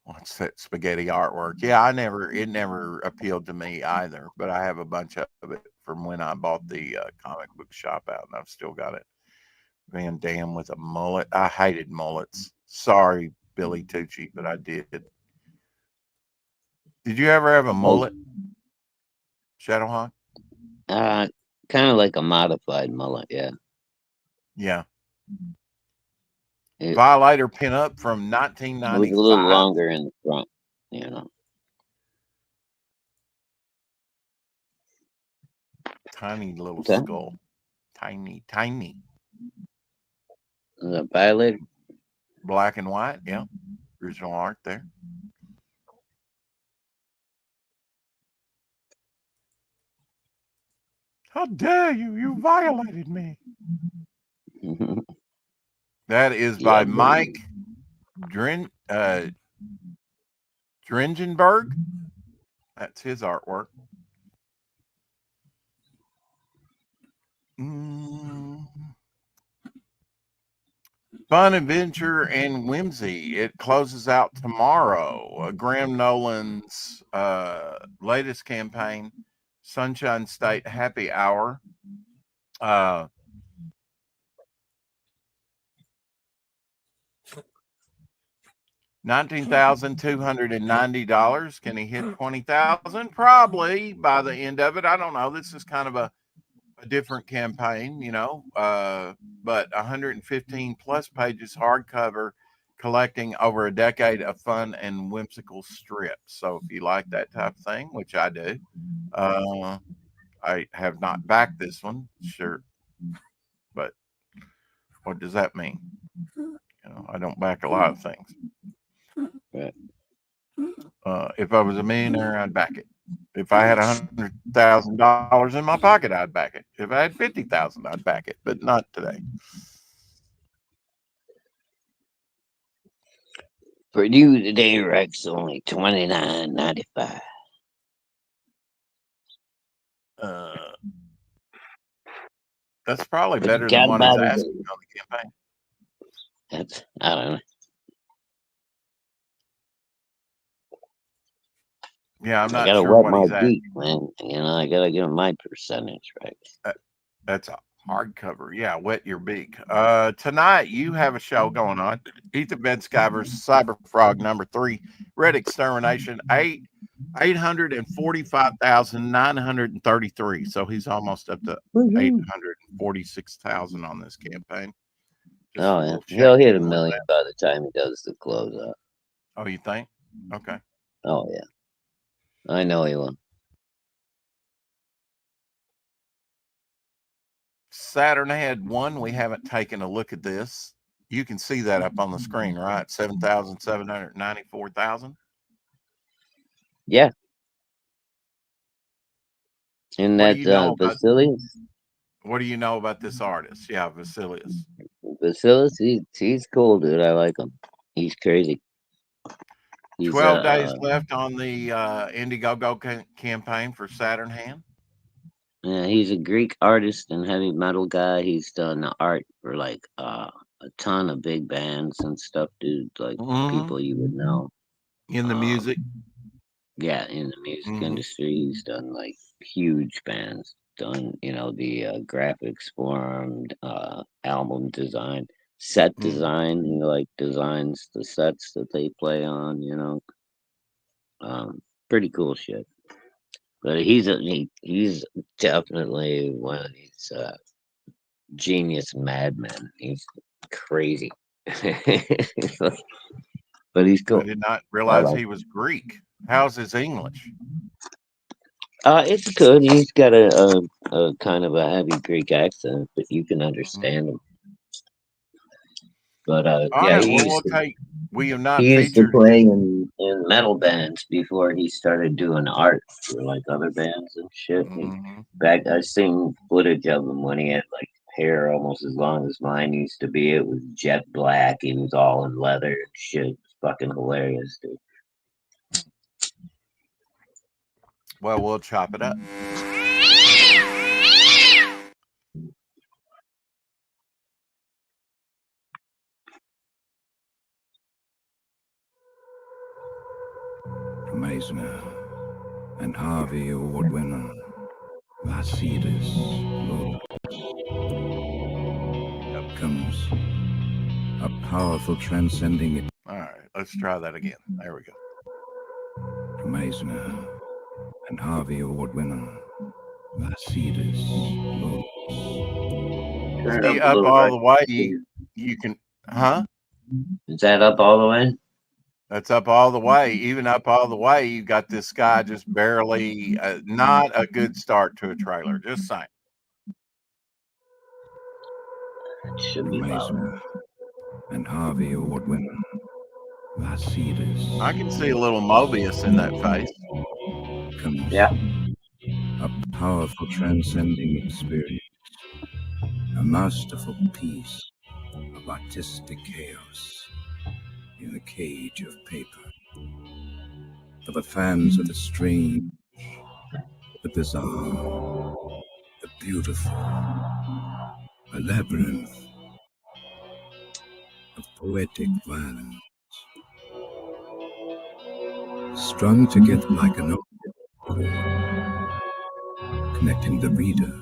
What's that spaghetti artwork? Yeah, it never appealed to me either, but I have a bunch of it from when I bought the comic book shop out, and I've still got it. Van Damme with a mullet. I hated mullets. Sorry, Billy Tucci, but I did. Did you ever have a mullet, Shadowhawk? Kind of like a modified mullet, yeah. Yeah. Violator pinup from 1995. It was a little longer in the front, you know. Tiny little skull. Tiny. The Violator? Black and white, yeah. Original art there. How dare you? You violated me. That is by Mike Dringenberg. That's his artwork. Fun, adventure, and whimsy. It closes out tomorrow. Graham Nolan's latest campaign, Sunshine State Happy Hour. $19,290. Can he hit 20,000? Probably by the end of it. I don't know. This is kind of a different campaign, but 115 plus pages hardcover, collecting over a decade of fun and whimsical strips. So if you like that type of thing, which I do, I have not backed this one, sure, but what does that mean? I don't back a lot of things. Right. If I was a millionaire, I'd back it. If I had $100,000 in my pocket, I'd back it. If I had 50,000, I'd back it, but not today. For you today, Rex, only $29.95. That's probably better than what he's asking on the campaign. I don't know. Yeah, I'm not sure what he's asking. Man. I gotta give him my percentage, right? That's a hardcover. Yeah, wet your beak. Tonight you have a show going on. Ethan Van Sky versus Cyberfrog #3. Red Extermination 845,933. So he's almost up to 846,000 on this campaign. Just a Oh, yeah. little He'll hit shaky a and a little million bit. by the time he does the close up. Oh, you think? Okay. Oh, yeah. I know he will. Saturn had one. We haven't taken a look at this. You can see that up on the screen, right? 7,794,000. Yeah. And What do that you know about Basilius, what do you know about this artist? Yeah, Vasilius. he's cool, dude. I like him. He's crazy. He's 12 days left on the Indiegogo campaign for Saturn Hand. yeah, he's a Greek artist and heavy metal guy. He's done art for like a ton of big bands and stuff, dude. Like people you would know. In the music. Yeah, in the music industry, he's done like huge bands. Done, the graphics for 'em, album design, set design. He like designs the sets that they play on. Pretty cool shit. But he's definitely one of these genius madmen. He's crazy, but he's I cool. did not I realize like. he was Greek. How's his English? It's good. He's got a kind of a heavy Greek accent, but you can understand him. But All yeah, right. Well, we'll take. We have not he used to featured play his. in metal bands before he started doing art for like other bands and shit. Back, I seen footage of him when he had like hair almost as long as mine used to be. It was jet black. He was all in leather and shit. It was fucking hilarious, dude. Well, we'll chop it up. Meisner and Harvey Award winner Vasilis comes a powerful transcending. All right. Let's try that again. There we go. Meisner and Harvey Award winner Vasilis. Turn it See, up a up little all right. the way, you can, huh? Is that up all the way? That's up all the way. Even up all the way, you got this guy just barely, not a good start to a trailer. Just saying. It should be Meisner and Harvey Award winner Vasilis. I can see a little Mobius in that face. Comes Yeah. a powerful transcending experience, a masterful piece of artistic chaos in a cage of paper. For the fans of the strange, the bizarre, the beautiful, a labyrinth of poetic violence, strung together like an cord, connecting the reader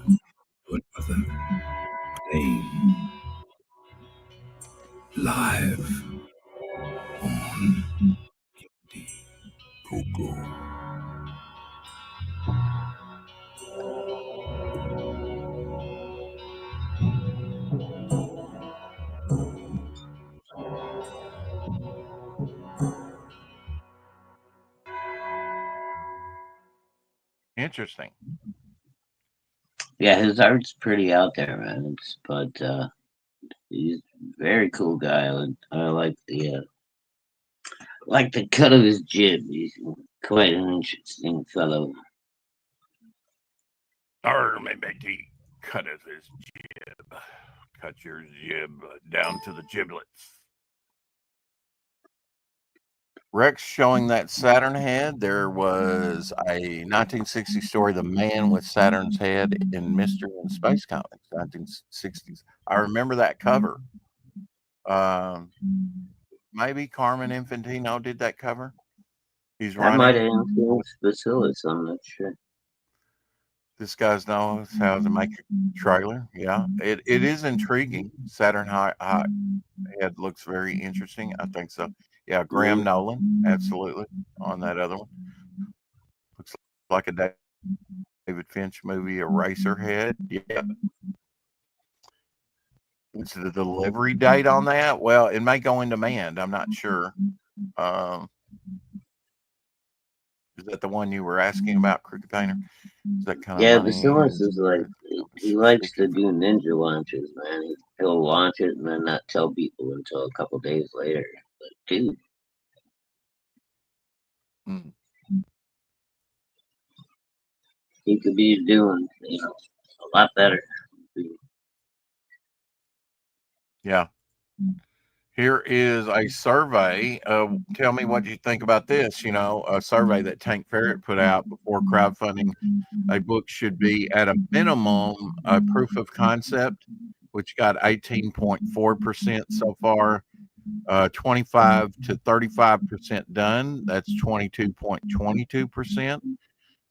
to another plane, live on the Coco. Interesting. Yeah, his art's pretty out there, man. But he's a very cool guy. I like the cut of his jib. He's quite an interesting fellow. Maybe cut his jib. Cut your jib down to the giblets. Rex showing that Saturn head. There was a 1960 story, The Man with Saturn's Head in Mystery and Space Comics, 1960s. I remember that cover. Maybe Carmen Infantino did that cover. He's That might have running. influenced Bacillus. I'm not sure. This guy knows how to make a trailer. Yeah, it is intriguing. Saturn head looks very interesting. I think so. Yeah, Graham Nolan, absolutely, on that other one. Looks like a David Finch movie, Eraserhead. Yeah. What's the delivery date on that? Well, it may go in demand. I'm not sure. Is that the one you were asking about, Crooked Painter? Is that kind of Yeah, but money? someone says like he likes to do ninja launches, man. He'll launch it and then not tell people until a couple days later. But dude, Mm, he could be doing, a lot better. yeah. Here is a survey. Tell me what you think about this. You know, a survey that Tank Ferret put out before crowdfunding a book should be at a minimum a proof of concept, which got 18.4% so far, 25 to 35% done. That's 22.22%.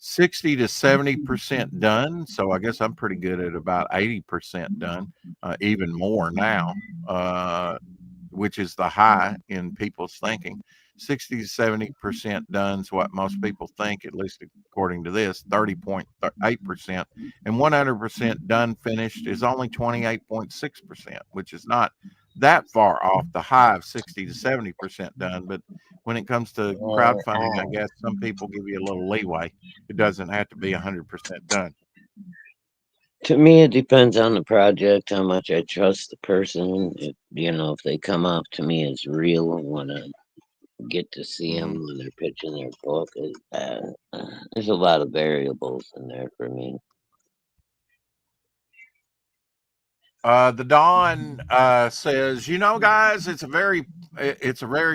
60 to 70% done. So I guess I'm pretty good at about 80% done, even more now. Which is the high in people's thinking. 60 to 70% done is what most people think, at least according to this, 30.8%. And 100% done finished is only 28.6%, which is not that far off the high of 60 to 70% done. But when it comes to crowdfunding, I guess some people give you a little leeway. It doesn't have to be 100% done. To me, it depends on the project, how much I trust the person. If they come off to me as real and want to get to see them when they're pitching their book, there's a lot of variables in there for me. The Dawn says, guys, it's a very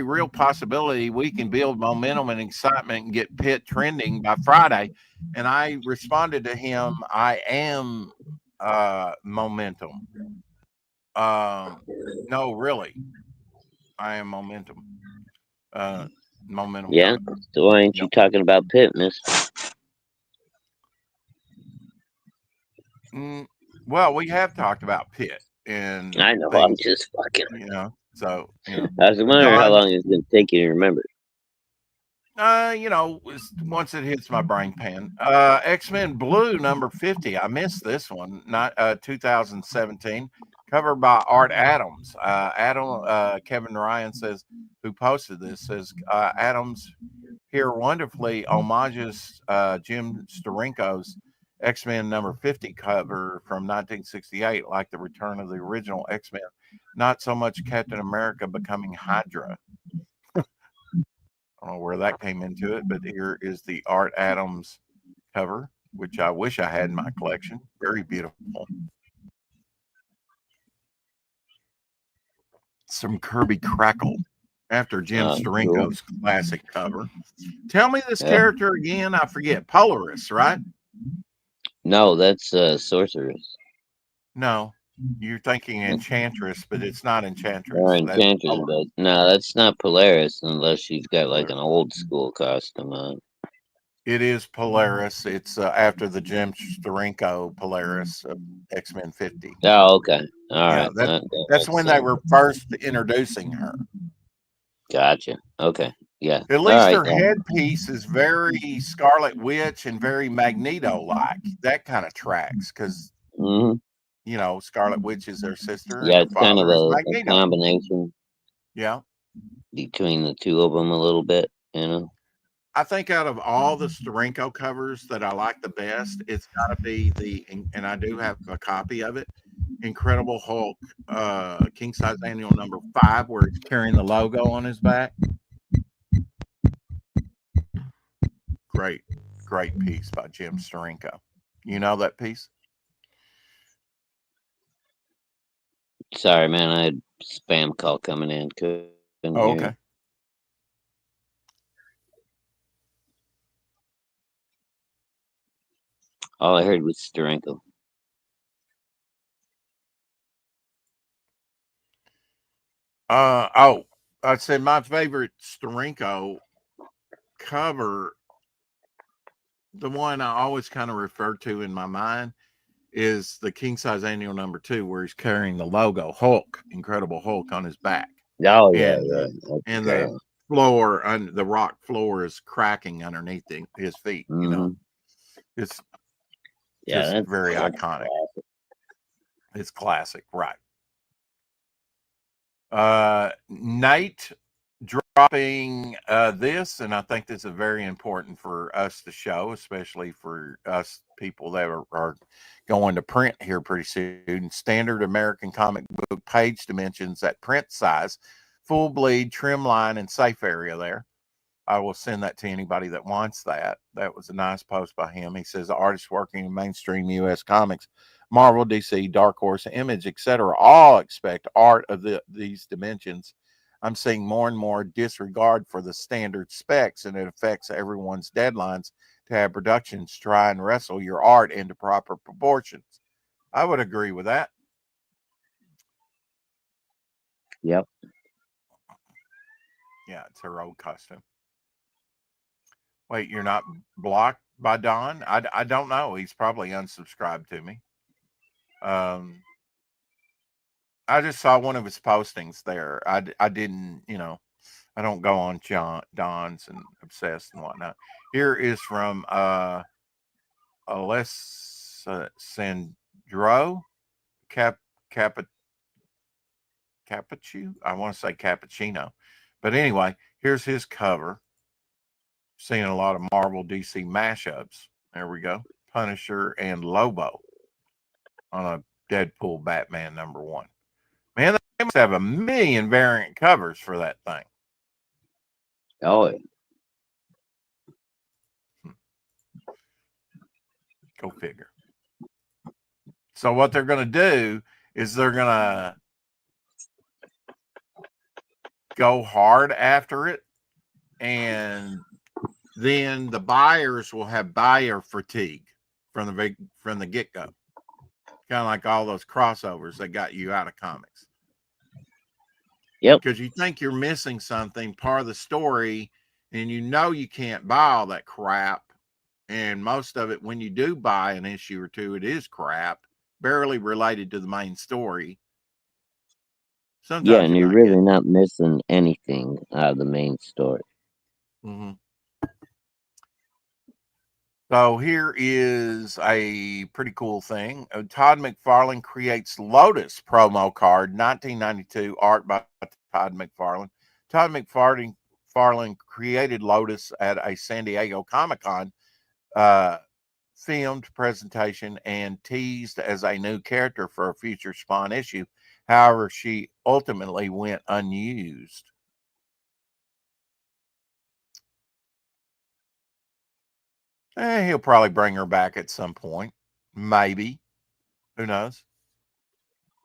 real possibility we can build momentum and excitement and get Pitt trending by Friday. And I responded to him, I am momentum. No, really, I am momentum. Momentum Yeah, coming. so why ain't you Yep. talking about Pitt, miss? Well, we have talked about Pitt and I know, I'm things, just fucking. So I was wondering how Don. long it's going to take you to remember. Once it hits my brain pan. X-Men Blue number 50. I missed this one. Not 2017. Covered by Art Adams. Kevin Ryan says, who posted this, says Adams here wonderfully homages Jim Steranko's X-Men number 50 cover from 1968, like the return of the original X-Men. Not so much Captain America becoming Hydra. I don't know where that came into it, but here is the Art Adams cover, which I wish I had in my collection. Very beautiful. Some Kirby Crackle after Jim Steranko's classic cover. Tell me this character again. I forget. Polaris, right? No, that's Sorceress. No, you're thinking Enchantress, but it's not Enchantress. Or Enchantress, but no, that's not Polaris unless she's got like an old school costume on. It is Polaris. It's after the Jim Steranko Polaris of X-Men 50. Oh, okay. All right. That's when they were first introducing her. Gotcha. Okay. Yeah. At least her headpiece is very Scarlet Witch and very Magneto-like. That kind of tracks because, Scarlet Witch is her sister. Yeah, and it's kind of a combination. Yeah. Between the two of them a little bit, I think out of all the Steranko covers that I like the best, it's got to be and I do have a copy of it, Incredible Hulk, king size annual number 5, where he's carrying the logo on his back. Great piece by Jim Steranko. You know that piece? Sorry, man, I had spam call coming in. Couldn't hear. Okay. All I heard was Steranko. I said my favorite Steranko cover, the one I always kind of refer to in my mind, is the king size annual number 2, where he's carrying the logo Hulk, Incredible Hulk, on his back. Oh yeah, and the floor, the rock floor, is cracking underneath his feet. It's just very iconic. It's classic, right? Nate dropping this, and I think this is very important for us to show, especially for us people that are going to print here pretty soon. Standard American comic book page dimensions at print size, full bleed, trim line, and safe area there. I will send that to anybody that wants that. That was a nice post by him. He says the artists working in mainstream U.S. comics, Marvel, DC, Dark Horse, Image, etc., all expect art of these dimensions. I'm seeing more and more disregard for the standard specs, and it affects everyone's deadlines to have productions try and wrestle your art into proper proportions. I would agree with that. Yep. Yeah, it's her old costume. Wait, you're not blocked by Don? I don't know. He's probably unsubscribed to me. I just saw one of his postings there. I didn't, I don't go on Don's and Obsessed and whatnot. Here is from Alessandro Capuccio. I want to say Cappuccino. But anyway, here's his cover. Seeing a lot of Marvel DC mashups. There we go. Punisher and Lobo on a Deadpool Batman #1. Man, they must have a million variant covers for that thing. Oh, yeah. Go figure. So what they're going to do is they're going to go hard after it, and then the buyers will have buyer fatigue from the get-go. Kind of like all those crossovers that got you out of comics. Yep. Because you think you're missing something, part of the story, and you can't buy all that crap. And most of it, when you do buy an issue or two, it is crap, barely related to the main story. Sometimes yeah, and you're really not missing anything out of the main story. Mm-hmm. So here is a pretty cool thing. Todd McFarlane creates Lotus promo card, 1992, art by Todd McFarlane. Todd McFarlane created Lotus at a San Diego Comic-Con filmed presentation and teased as a new character for a future Spawn issue. However, she ultimately went unused. He'll probably bring her back at some point. Maybe. Who knows?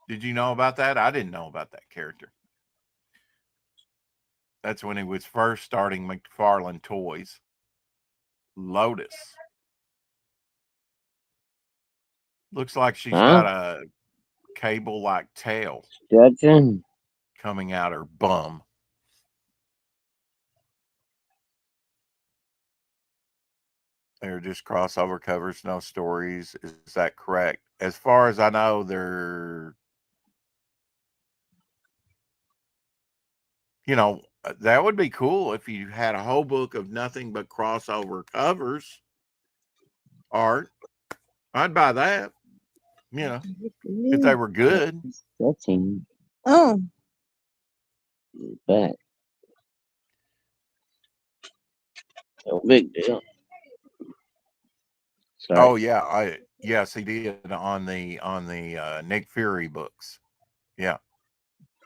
Did you know about that? I didn't know about that character. That's when he was first starting McFarlane Toys. Lotus. Looks like she's got a cable-like tail coming out her bum. They're just crossover covers, no stories. Is that correct? As far as I know, they're, that would be cool if you had a whole book of nothing but crossover covers art. I'd buy that, if they were good. Oh. Back. No big deal. Sorry. Oh yeah, yes he did on the Nick Fury books. Yeah,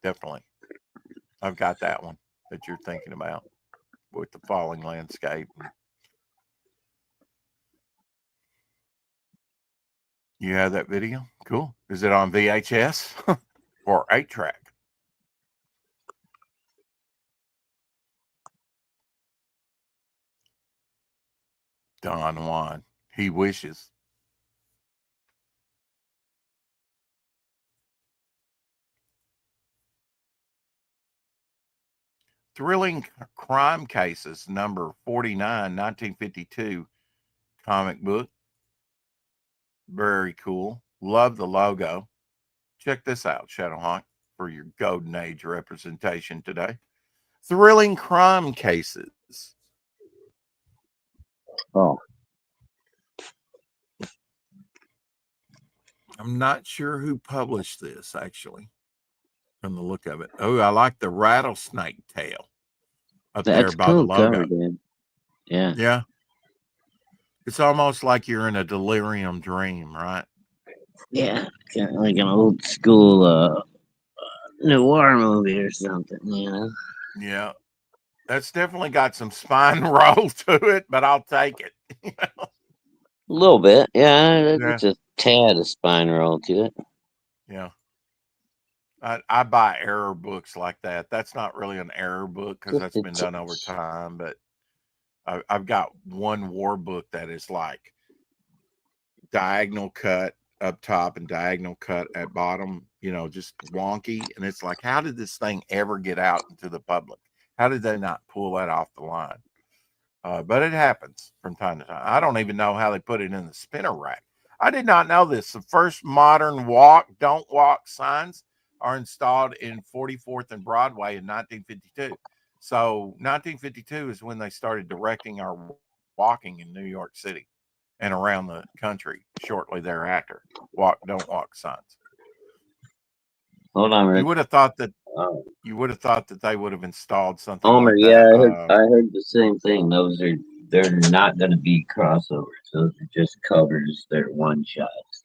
definitely. I've got that one that you're thinking about with the falling landscape. You have that video? Cool. Is it on VHS or 8-track? Don Juan. He wishes. Thrilling Crime Cases, number 49, 1952 comic book. Very cool. Love the logo. Check this out, Shadowhawk, for your Golden Age representation today. Thrilling Crime Cases. Oh. I'm not sure who published this, actually. from the look of it. Oh, I like the rattlesnake tail up there That's by the cool cover, logo. dude. Yeah. Yeah. It's almost like you're in a delirium dream, right? Yeah. Kind of like an old school noir movie or something, you know? Yeah. That's definitely got some spine roll to it, but I'll take it. A little bit. Yeah. Yeah. It's a tad of spine roll to it. Yeah. I buy error books like that. That's not really an error book because Just that's a been done over time. But I've got one war book that is like diagonal cut up top and diagonal cut at bottom, just wonky. And it's like, how did this thing ever get out into the public? How did they not pull that off the line? But it happens from time to time. I don't even know how they put it in the spinner rack. I did not know this. The first modern don't walk signs are installed in 44th and Broadway in 1952. So 1952 is when they started directing our walking in New York City and around the country shortly thereafter. Don't walk signs. Hold on, Rick. You would have thought that they would have installed something Homer, like yeah, that. I heard the same thing. They're not going to be crossovers. Those are just covers. They're one shots.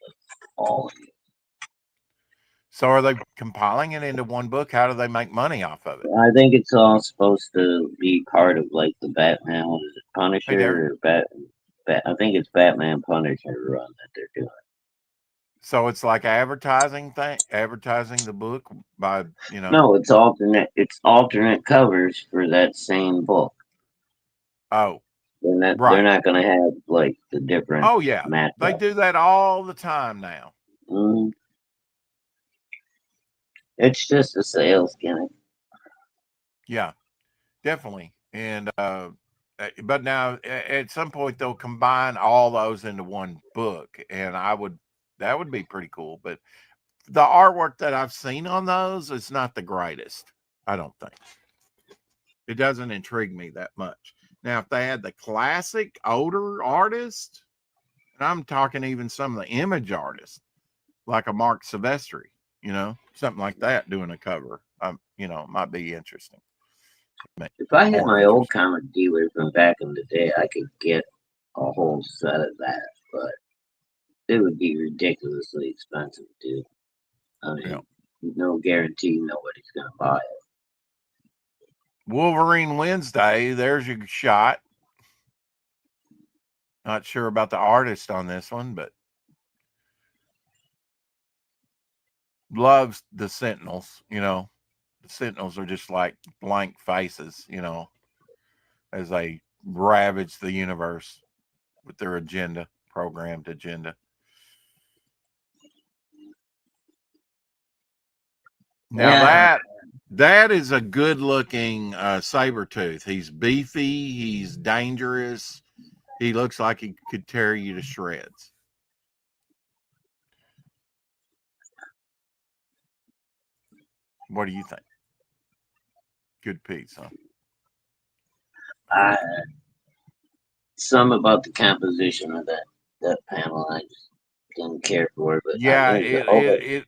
All. So are they compiling it into one book? How do they make money off of it? I think it's all supposed to be part of like the Batman. What is it, Punisher or I think it's Batman Punisher run that they're doing. So it's like advertising the book by No, it's alternate. It's alternate covers for that same book. Oh, They're right. not going to have like the different. Oh yeah, they do that all the time now. It's just a sales gimmick. Yeah, definitely. And but now at some point they'll combine all those into one book, and that would be pretty cool. But the artwork that I've seen on those is not the greatest. I don't think it doesn't intrigue me that much. Now, if they had the classic older artist, and I'm talking even some of the image artists, like a Mark Silvestri, something like that, doing a cover, might be interesting. If I had my old comic dealer from back in the day, I could get a whole set of that, but it would be ridiculously expensive, dude. I mean, no guarantee nobody's going to buy it. Wolverine Wednesday, there's your shot. Not sure about the artist on this one, but loves the Sentinels. The Sentinels are just like blank faces, as they ravage the universe with their programmed agenda. Now that is a good looking Sabretooth. He's beefy, he's dangerous. He looks like he could tear you to shreds. What do you think? Good piece, huh? Some about the composition of that panel I just didn't care for, but yeah, it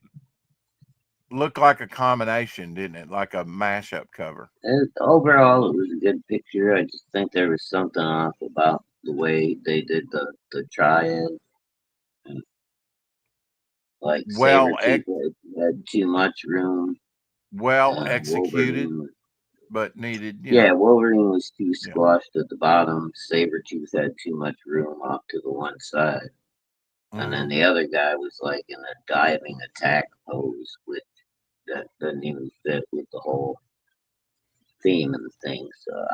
looked like a combination, didn't it? Like a mashup cover. Overall, it was a good picture. I just think there was something off about the way they did the triad. Like Sabretooth had too much room. Well executed, but needed. Wolverine was too squashed at the bottom. Sabretooth had too much room off to the one side. And then the other guy was like in a diving attack pose, which that doesn't even fit with the whole theme of the thing. So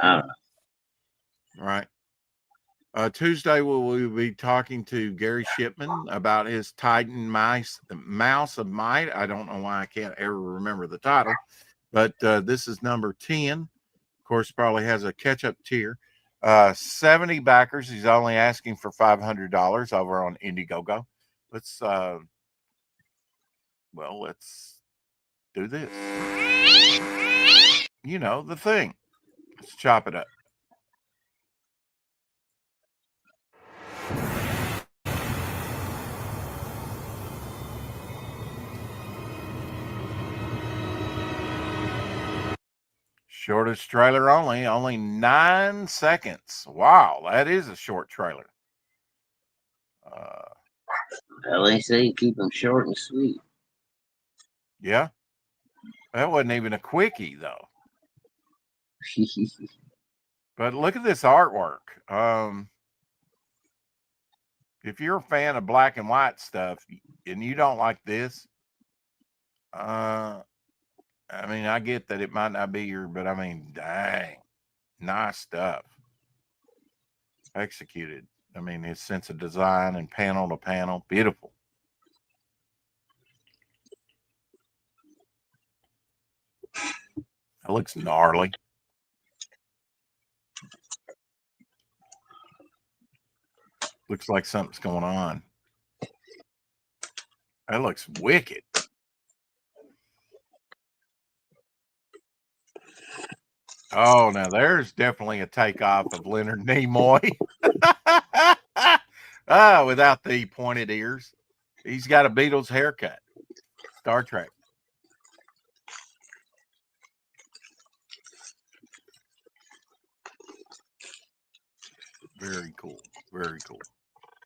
I don't know. Right. Tuesday we'll be talking to Gary Shipman about his Titan Mouse of Might. I don't know why I can't ever remember the title, but this is number 10. Of course, probably has a catch-up tier. 70 backers. He's only asking for $500 over on Indiegogo. Let's do this. The thing. Let's chop it up. Shortest trailer only 9 seconds. Wow, that is a short trailer. Well, they say keep them short and sweet. Yeah, that wasn't even a quickie though. But look at this artwork. If you're a fan of black and white stuff and you don't like this, I mean, I get that it might not be your, but I mean, dang, nice stuff. Executed. I mean, his sense of design and panel to panel, beautiful. That looks gnarly. Looks like something's going on. That looks wicked. Oh, now there's definitely a takeoff of Leonard Nimoy. Without the pointed ears. He's got a Beatles haircut. Star Trek. Very cool. Very cool.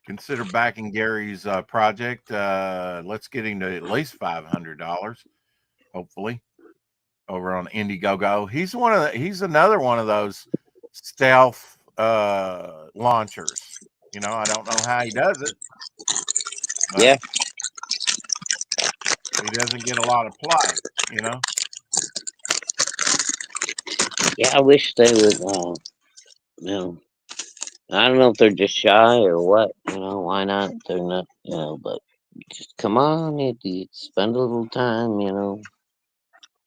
Consider backing Gary's project. Let's get him to at least $500, hopefully, over on Indiegogo. He's another one of those stealth launchers. You know, I don't know how he does it. Yeah. He doesn't get a lot of play, you know. Yeah, I wish they would, you know, I don't know if they're just shy or what, you know, why not? They're not, you know, but just come on, you spend a little time, you know,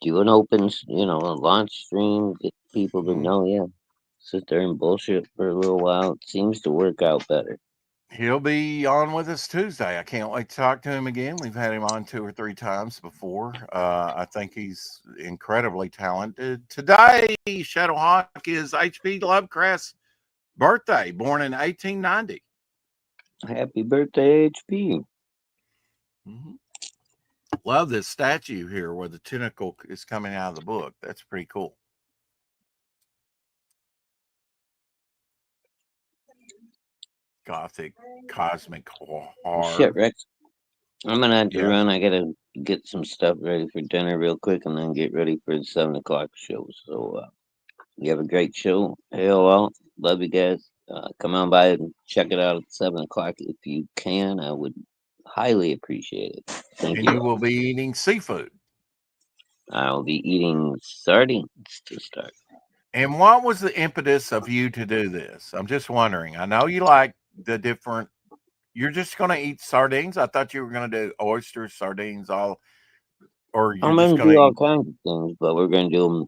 do an open, you know, a launch stream, get people to know you, sit there and bullshit for a little while. It seems to work out better. He'll be on with us Tuesday. I can't wait to talk to him again. We've had him on 2 or 3 times before. I think he's incredibly talented. Today, Shadowhawk is H.P. Lovecraft's birthday, born in 1890. Happy birthday, HP. Mm-hmm. Love this statue here where the tentacle is coming out of the book. That's pretty cool. Gothic, cosmic horror. Shit, Rex. I'm gonna have to Yeah. run. I gotta get some stuff ready for dinner real quick and then get ready for the 7 o'clock show. So, you have a great show. AOL. Love you guys. Come on by and check it out at 7 o'clock if you can. I would highly appreciate it. Thank And you. you will be eating seafood. I'll be eating sardines to start. And what was the impetus of you to do this? I'm just wondering. I know you like the different. You're just going to eat sardines. I thought you were going to do oysters, sardines, all, or you're I'm just gonna going do to all eat. kinds of things, but we're gonna do them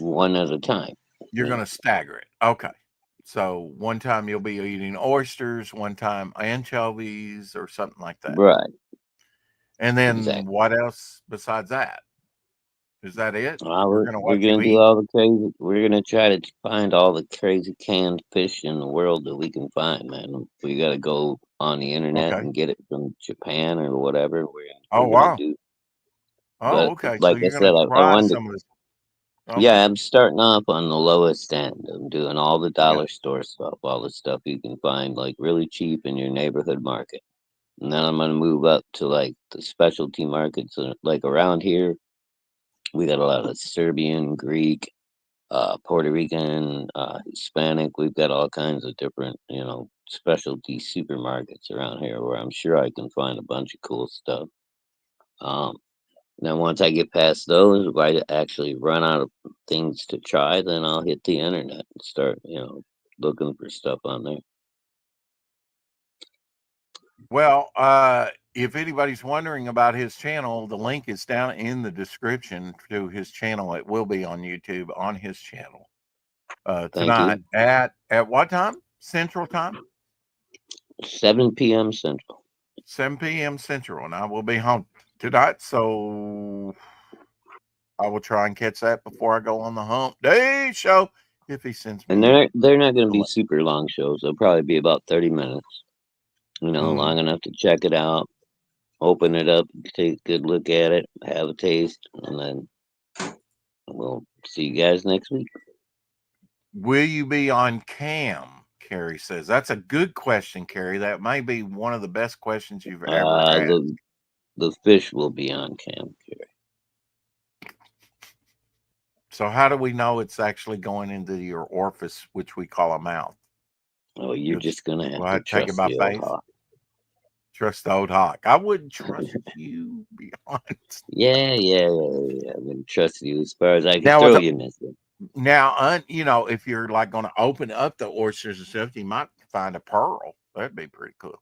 one at a time. You're going to stagger it. Okay. So one time you'll be eating oysters, one time anchovies or something like that. Right. And then Exactly. what else besides that? Is that it? We're Going to we're watch you gonna do eat? all the crazy. We're gonna try to find all the crazy canned fish in the world that we can find, man. We gotta go on the internet Okay. and get it from Japan or whatever. Oh, We're gonna wow. do. Oh, But okay. So like I you're going said, to I try wanted. some of this. Yeah, Okay. I'm starting off on the lowest end. I'm doing all the Yeah. dollar store stuff, all the stuff you can find like really cheap in your neighborhood market. And then I'm gonna move up to like the specialty markets, like around here. We got a lot of Serbian, Greek, Puerto Rican, Hispanic. We've got all kinds of different, you know, specialty supermarkets around here where I'm sure I can find a bunch of cool stuff. Um, Then once I get past those, if I actually run out of things to try, then I'll hit the internet and start, you know, looking for stuff on there. Well, if anybody's wondering about his channel, the link is down in the description to his channel. It will be on YouTube on his channel Thank tonight you. at what time? Central time? 7 p.m. Central. 7 p.m. Central, and I will be home tonight, so I will try and catch that before I go on the Hump Day show if he sends And me. they're not going to the be link. super long shows. They'll probably be about 30 minutes. You know, long enough to check it out, open it up, take a good look at it, have a taste, and then we'll see you guys next week. Will you be on cam? Carrie says. That's a good question, Carrie. That may be one of the best questions you've ever asked. The fish will be on cam, Carrie. So how do we know it's actually going into your orifice, which we call a mouth? Oh, you're just gonna have Well, to take it trust by the old faith. hawk. Trust the old hawk. I wouldn't trust you, be honest. Yeah. I'm gonna trust you as far as I can Now, throw you, mister. Now, you know, if you're like going to open up the oysters and stuff, you might find a pearl. That'd be pretty cool.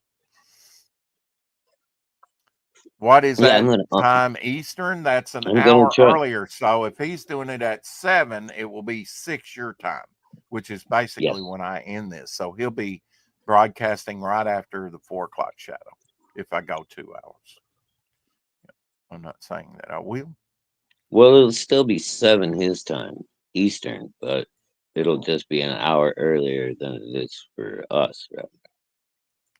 What is Yeah, that time Eastern? That's an I'm hour gonna try. earlier. So if he's doing it at 7, it will be 6 your time, which is basically Yes. when I end this. So he'll be broadcasting right after the 4 o'clock shadow if I go 2 hours. I'm not saying that I will. Well, it'll still be 7 his time, Eastern, but it'll just be an hour earlier than it is for us, right?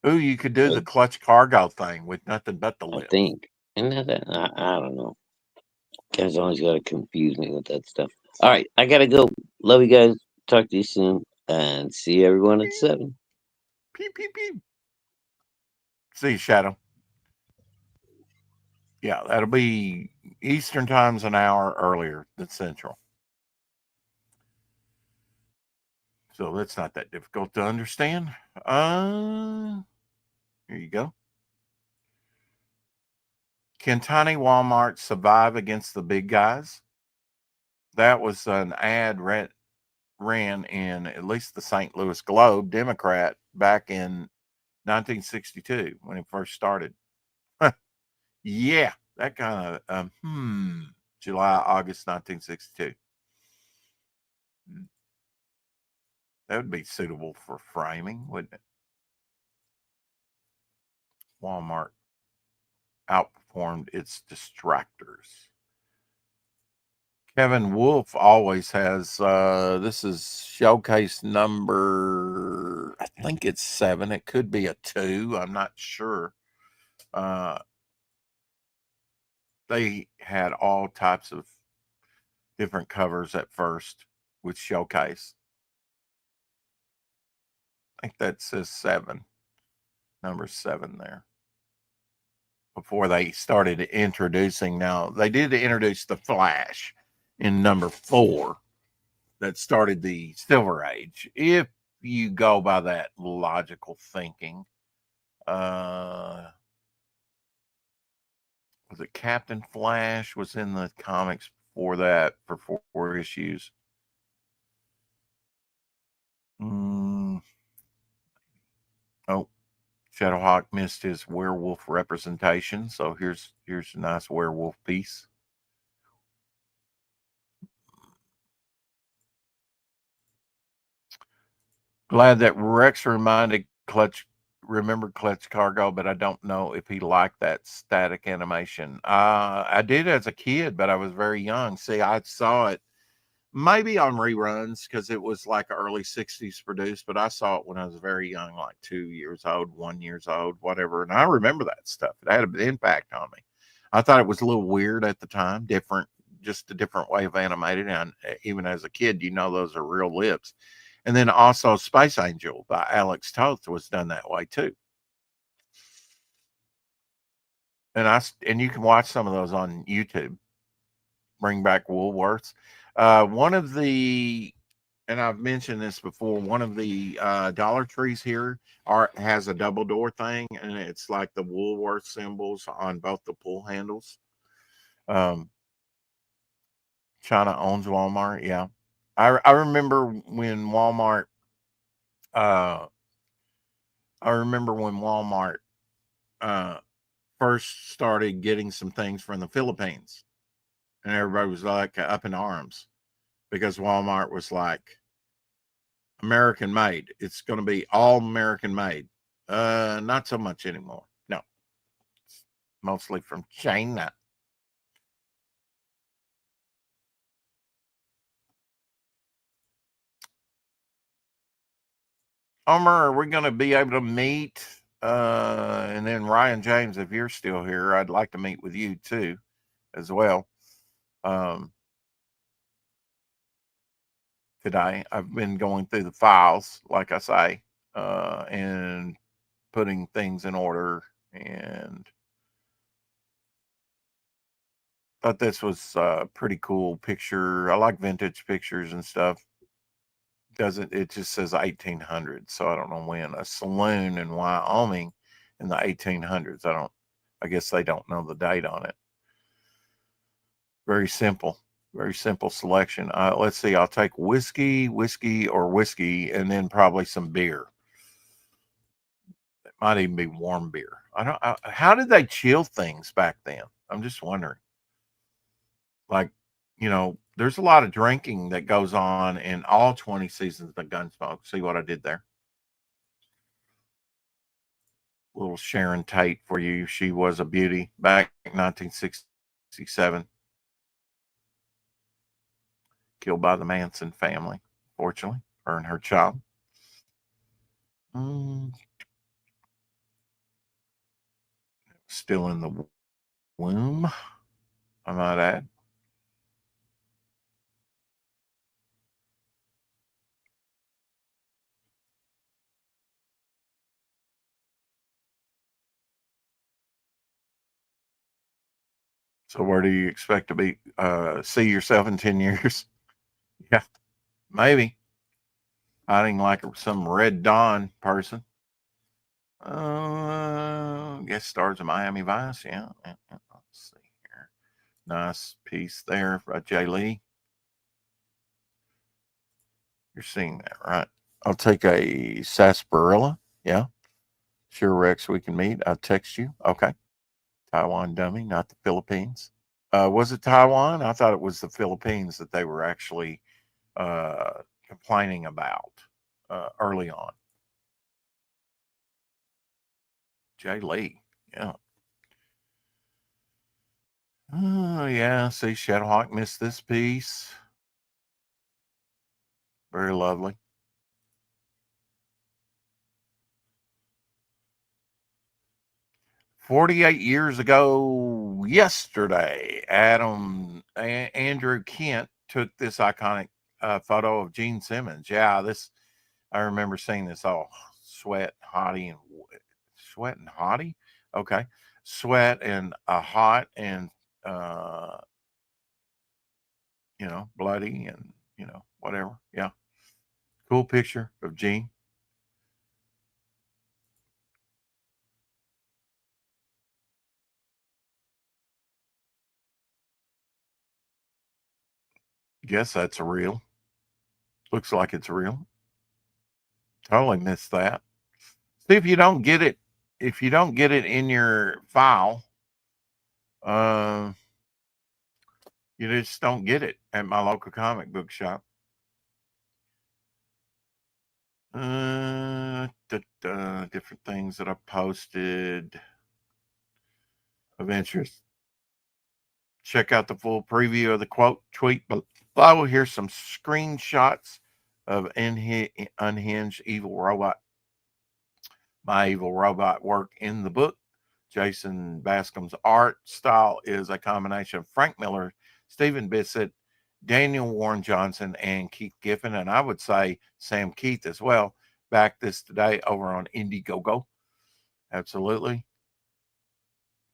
Ooh, you could do the clutch cargo thing with nothing but the I lips. think. And I don't know. Guys always got to confuse me with that stuff. All right, I got to go. Love you guys. Talk to you soon. And see everyone at 7. Pew, pew, pew. See you, Shadow. Yeah, that'll be Eastern time's an hour earlier than Central. So that's not that difficult to understand. Here you go. Can tiny Walmart survive against the big guys? That was an ad ran in at least the St. Louis Globe Democrat back in 1962 when it first started. Yeah, that kind of July, August 1962. That would be suitable for framing, wouldn't it? Walmart outperformed its distractors. Kevin Wolf always has this is showcase number, I think it's 7. It could be a 2. I'm not sure. They had all types of different covers at first with showcase. I think that says 7. Number 7 there. Before they started introducing, now they did introduce the Flash in number 4 that started the Silver Age. If you go by that logical thinking, was it Captain Flash was in the comics before that for 4 issues? Oh, Shadowhawk missed his werewolf representation, so here's a nice werewolf piece. Glad that Rex reminded remembered Clutch Cargo, but I don't know if he liked that static animation. I did as a kid, but I was very young. See, I saw it maybe on reruns because it was like early 60s produced, but I saw it when I was very young, like 2 years old, 1 years old, whatever. And I remember that stuff. It had an impact on me. I thought it was a little weird at the time, different, just a different way of animated. And even as a kid, you know, those are real lips. And then also Space Angel by Alex Toth was done that way too. And you can watch some of those on YouTube. Bring back Woolworths. One of the, and I've mentioned this before, one of the Dollar Trees here has a double door thing, and it's like the Woolworth symbols on both the pull handles. China owns Walmart. Yeah. I remember when Walmart, uh, first started getting some things from the Philippines, and everybody was like up in arms because Walmart was like American made. It's going to be all American made. Not so much anymore. No, it's mostly from China. Homer, are we going to be able to meet? And then Ryan James, if you're still here, I'd like to meet with you too, as well. today. I've been going through the files, like I say, and putting things in order, and thought this was a pretty cool picture. I like vintage pictures and stuff. Doesn't it just says 1800, so I don't know when. A saloon in Wyoming in the 1800s. I guess they don't know the date on it. Very simple selection. Let's see, I'll take whiskey, and then probably some beer. It might even be warm beer. How did they chill things back then? I'm just wondering. Like, there's a lot of drinking that goes on in all 20 seasons of Gunsmoke. See what I did there? Little Sharon Tate for you. She was a beauty back in 1967. Killed by the Manson family, fortunately, her and her child. Still in the womb, I might add. So where do you expect to be? See yourself in 10 years? Yeah, maybe. Hiding like some Red Dawn person. Guest stars of Miami Vice. Yeah. Let's see here. Nice piece there by Jay Lee. You're seeing that, right? I'll take a sarsaparilla. Yeah. Sure, Rex, we can meet. I'll text you. Okay. Taiwan dummy, not the Philippines. Was it Taiwan? I thought it was the Philippines that they were actually complaining about early on. Jay Lee. Yeah. Oh, yeah. See, Shadowhawk missed this piece. Very lovely. "48 years ago yesterday, Andrew Kent took this iconic photo of Gene Simmons." Yeah, I remember seeing this. Oh, sweat, hottie, and sweat and hottie. Okay, sweat and a hot and bloody and whatever. Yeah, cool picture of Gene. Guess that's a real. Looks like it's real. Totally missed that. See if you don't get it. If you don't get it in your file, uh, you just don't get it at my local comic book shop. Different things that I posted of interest. Check out the full preview of the quote tweet below. Here's some screenshots of Unhinged Evil Robot. My Evil Robot work in the book. Jason Bascom's art style is a combination of Frank Miller, Stephen Bissett, Daniel Warren Johnson, and Keith Giffen. And I would say Sam Keith as well. Back this today over on Indiegogo. Absolutely.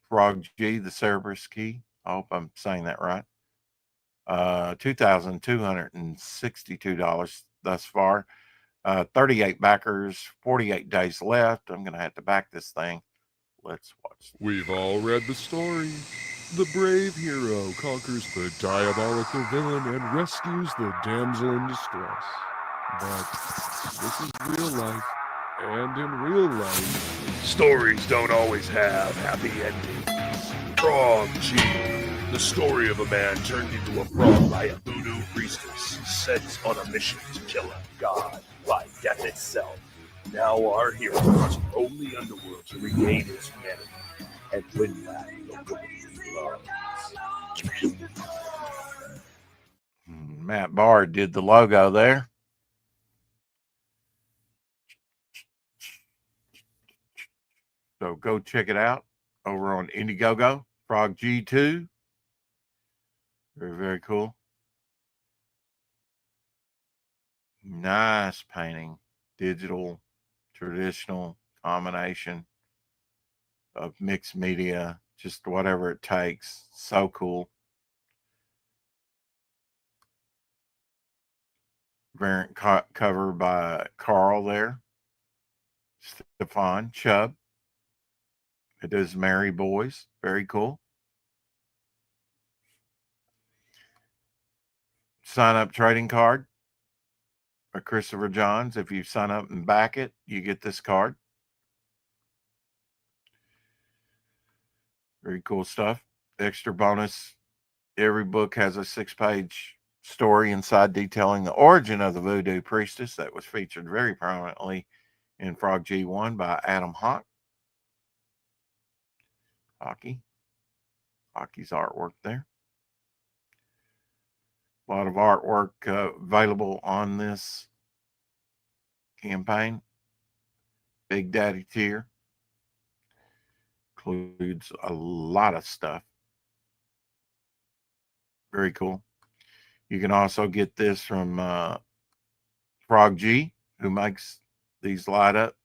Frog G, the Cerberus key. I hope I'm saying that right. $2,262 thus far. 38 backers, 48 days left. I'm going to have to back this thing. Let's watch. We've all read the story. The brave hero conquers the diabolical villain and rescues the damsel in distress. But this is real life, and in real life, stories don't always have happy endings. Frog G, the story of a man turned into a frog by a voodoo priestess sent on a mission to kill a god by death itself. Now our hero must roam the underworld to regain his humanity and win back the woman he loves. Matt Bard did the logo there. So go check it out over on Indiegogo. Frog G2. Very, very cool. Nice painting. Digital, traditional combination of mixed media, just whatever it takes. So cool. Variant cover by Carl there. Stefan Chubb. It is Merry Boys. Very cool. Sign up trading card by Christopher Johns. If you sign up and back it, you get this card. Very cool stuff. Extra bonus. Every book has a 6-page story inside detailing the origin of the voodoo priestess that was featured very prominently in Frog G1 by Adam Hockey's artwork there. A lot of artwork available on this campaign. Big Daddy tier includes a lot of stuff. Very cool. You can also get this from Frog G, who makes these light up.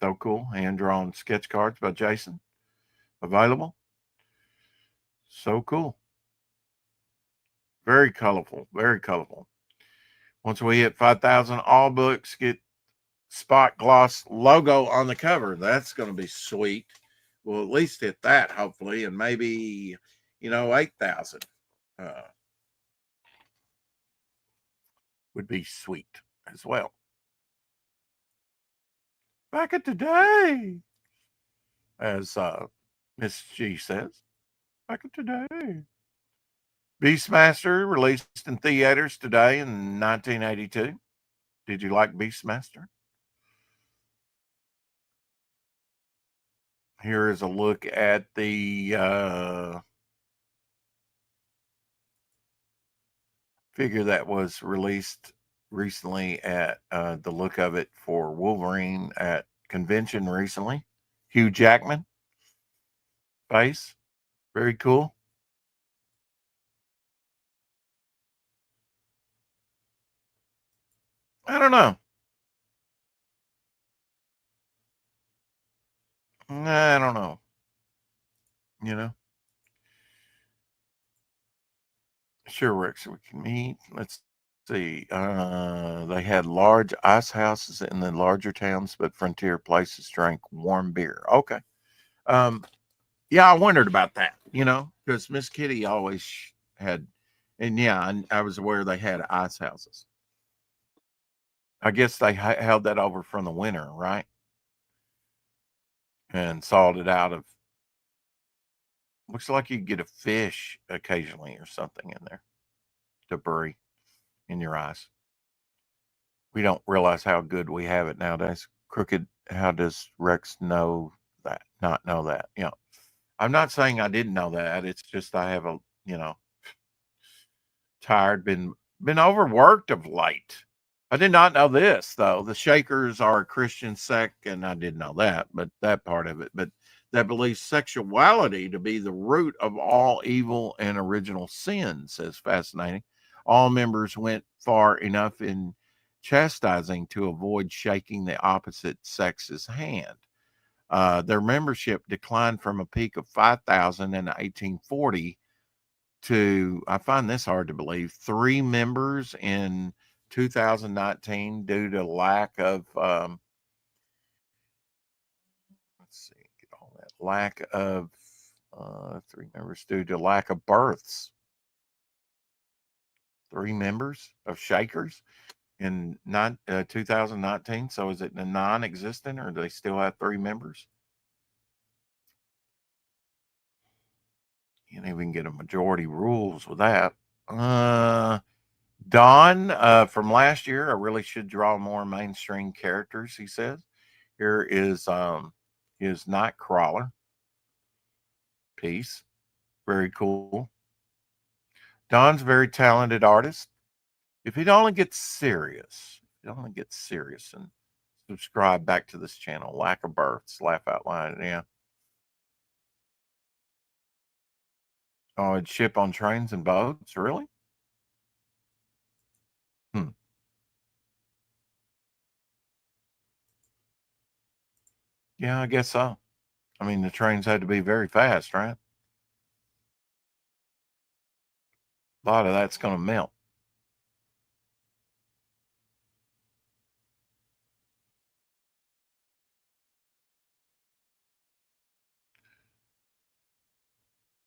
So cool. Hand-drawn sketch cards by Jason available. So cool. Very colorful. Very colorful. Once we hit 5,000, all books get spot gloss logo on the cover. That's going to be sweet. We'll at least hit that, hopefully, and maybe, 8,000 would be sweet as well. Back at today, as Miss G says. Back at today. Beastmaster released in theaters today in 1982. Did you like Beastmaster? Here is a look at the figure that was released recently at the look of it for Wolverine at convention recently. Hugh Jackman face. Very cool. I don't know. I don't know. Sure, Rex, we can meet. Let's see. They had large ice houses in the larger towns, but frontier places drank warm beer. Okay. Yeah, I wondered about that, because Miss Kitty always had, and yeah, I was aware they had ice houses. I guess they held that over from the winter, right? And sawed it out of, looks like you get a fish occasionally or something in there, debris in your eyes. We don't realize how good we have it nowadays. Crooked, how does Rex not know that? I'm not saying I didn't know that. It's just I have tired, been overworked of late. I did not know this though. The Shakers are a Christian sect, and I didn't know that, but that part of it. But that believes sexuality to be the root of all evil and original sin, says fascinating. All members went far enough in chastising to avoid shaking the opposite sex's hand. Their membership declined from a peak of 5,000 in 1840 to, I find this hard to believe, 3 members in 2019 due to lack of, let's see, get all that, lack of 3 members due to lack of births. 3 members of Shakers in 2019. So is it non-existent, or do they still have 3 members? Can't even get a majority rules with that. Don from last year, I really should draw more mainstream characters, he says. Here is his Nightcrawler piece. Very cool. Don's a very talented artist. If he'd only get serious, and subscribe back to this channel. Lack of births, laugh out loud. Yeah. Oh, it'd ship on trains and boats? Really? Yeah, I guess so. I mean, the trains had to be very fast, right? A lot of that's going to melt.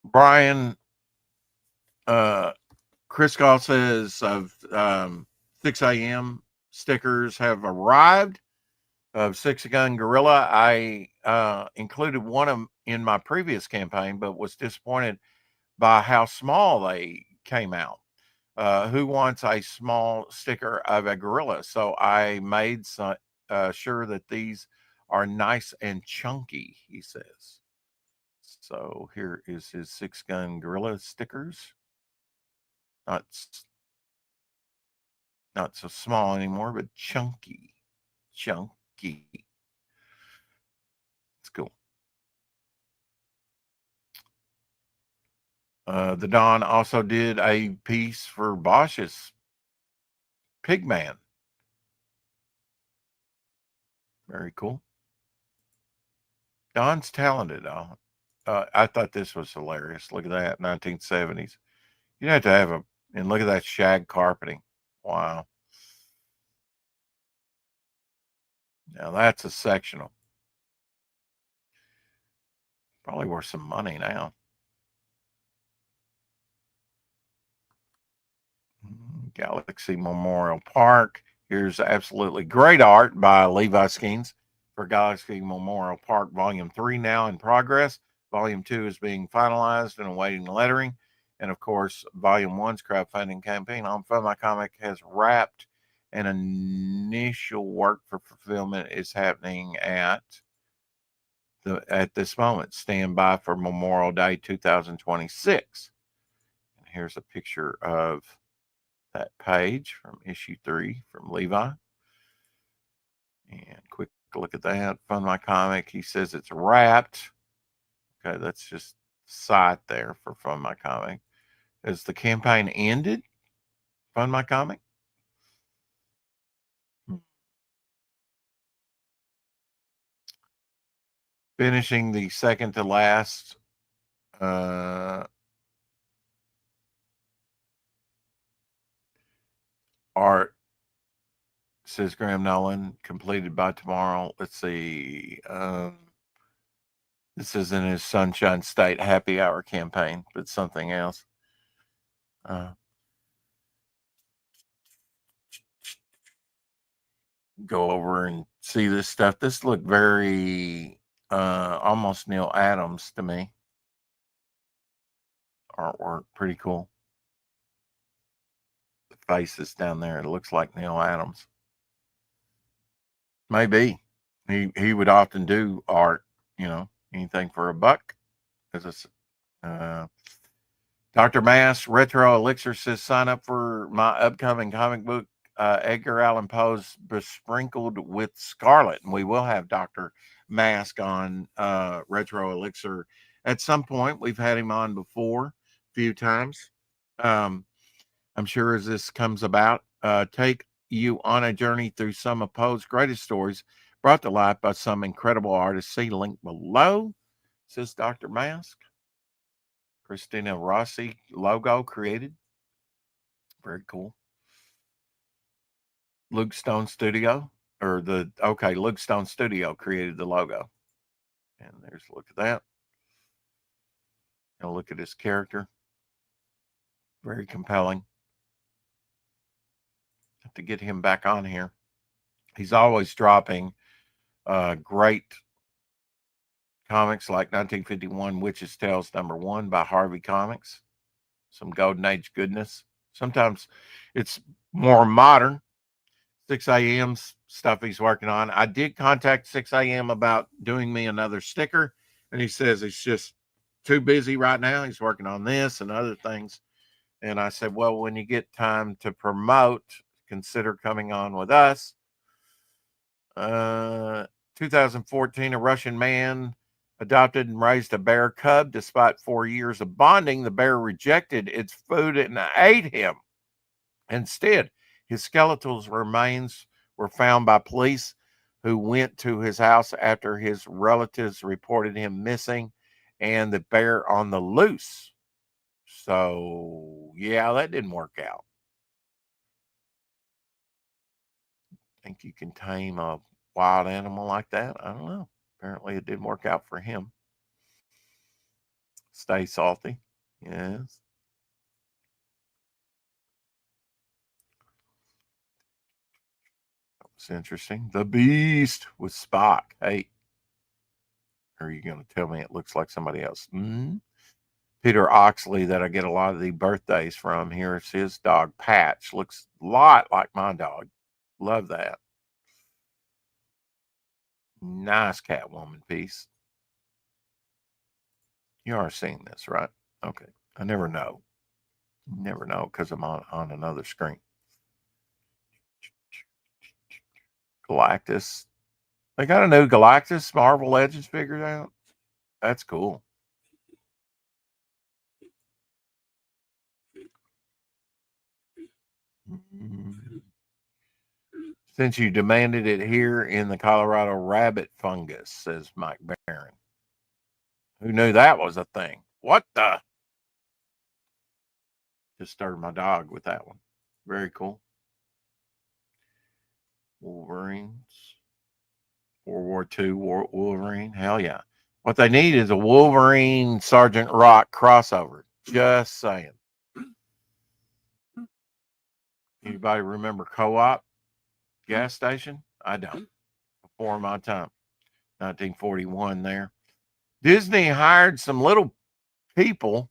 Brian, Chris Call says of 6 a.m. stickers have arrived of Six Gun Gorilla. I included one of them in my previous campaign, but was disappointed by how small they came out. Who wants a small sticker of a gorilla? So I made sure that these are nice and chunky, he says. So here is his 6 Gun Gorilla stickers. Not not so small anymore, but chunky. Chunky. It's cool. The Don also did a piece for Bosch's Pigman. Very cool. Don's talented. I thought this was hilarious. Look at that, 1970s. You have to have and look at that shag carpeting. Wow. Now that's a sectional. Probably worth some money now. Galaxy Memorial Park. Here's absolutely great art by Levi Skeens for Galaxy Memorial Park Volume 3 now in progress. Volume 2 is being finalized and awaiting lettering. And of course, Volume 1's crowdfunding campaign on Fund My Comic has wrapped, and initial work for fulfillment is happening at this moment. Stand by for Memorial Day 2026. And here's a picture of that page from issue 3 from Levi. And quick look at that. Fund My Comic. He says it's wrapped. Okay, that's just site there for Fund My Comic. Has the campaign ended? Fund My Comic? Finishing the second to last art, says Graham Nolan, completed by tomorrow. Let's see. This isn't his Sunshine State Happy Hour campaign, but something else. Go over and see this stuff. This looked very almost Neil Adams to me. Artwork, pretty cool. The faces down there, it looks like Neil Adams. Maybe he would often do art, anything for a buck. As Dr. Mass Retro Elixir says, sign up for my upcoming comic book, Edgar Allan Poe's Besprinkled with Scarlet. And we will have Dr. Mask on Retro Elixir at some point. We've had him on before a few times. I'm sure as this comes about, take you on a journey through some of Poe's greatest stories brought to life by some incredible artists. See link below, says Dr. Mask. Christina Rossi logo created. Very cool. Luke Stone Studio created the logo. And there's a look at that. And look at his character. Very compelling. Have to get him back on here. He's always dropping great comics like 1951 Witch's Tales #1 by Harvey Comics. Some Golden Age goodness. Sometimes it's more modern. 6 a.m. stuff he's working on. I did contact 6 a.m. about doing me another sticker, and he says he's just too busy right now. He's working on this and other things. And I said, well, when you get time to promote, consider coming on with us. 2014, a Russian man adopted and raised a bear cub. Despite 4 years of bonding, the bear rejected its food and ate him. Instead, his skeletal remains were found by police who went to his house after his relatives reported him missing and the bear on the loose. So, yeah, that didn't work out. Think you can tame a wild animal like that? I don't know. Apparently, it didn't work out for him. Stay salty. Yes. That was interesting. The Beast with Spock. Hey, are you going to tell me it looks like somebody else? Peter Oxley, that I get a lot of the birthdays from. Here's his dog, Patch. Looks a lot like my dog. Love that. Nice Catwoman piece. You are seeing this, right? Okay. I never know. Never know because I'm on another screen. Galactus. They got a new Galactus Marvel Legends figured out. That's cool. Since you demanded it here in the Colorado rabbit fungus, says Mike Barron. Who knew that was a thing? What the? Just stirred my dog with that one. Very cool. Wolverines. World War II Wolverine. Hell yeah. What they need is a Wolverine Sergeant Rock crossover. Just saying. Anybody remember Co-op gas station? I don't. Before my time. 1941 there. Disney hired some little people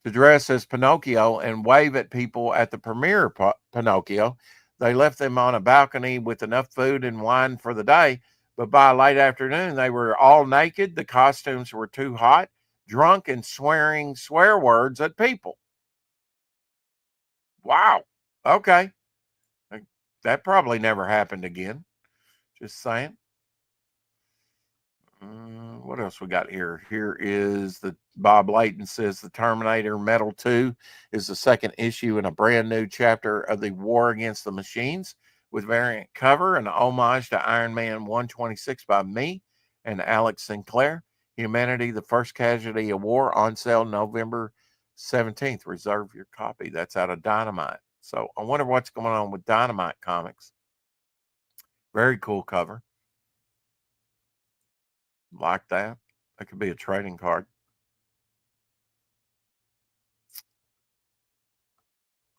to dress as Pinocchio and wave at people at the premiere of Pinocchio. They left them on a balcony with enough food and wine for the day, but by late afternoon, they were all naked. The costumes were too hot, drunk, and swearing swear words at people. Wow. Okay. That probably never happened again. Just saying. What else we got here? Here is the Bob Layton says the Terminator Metal 2 is the second issue in a brand new chapter of the War Against the Machines with variant cover and an homage to Iron Man 126 by me and Alex Sinclair. Humanity, the First Casualty of War, on sale November 17th. Reserve your copy. That's out of Dynamite. So I wonder what's going on with Dynamite Comics. Very cool cover. Like that. That could be a trading card.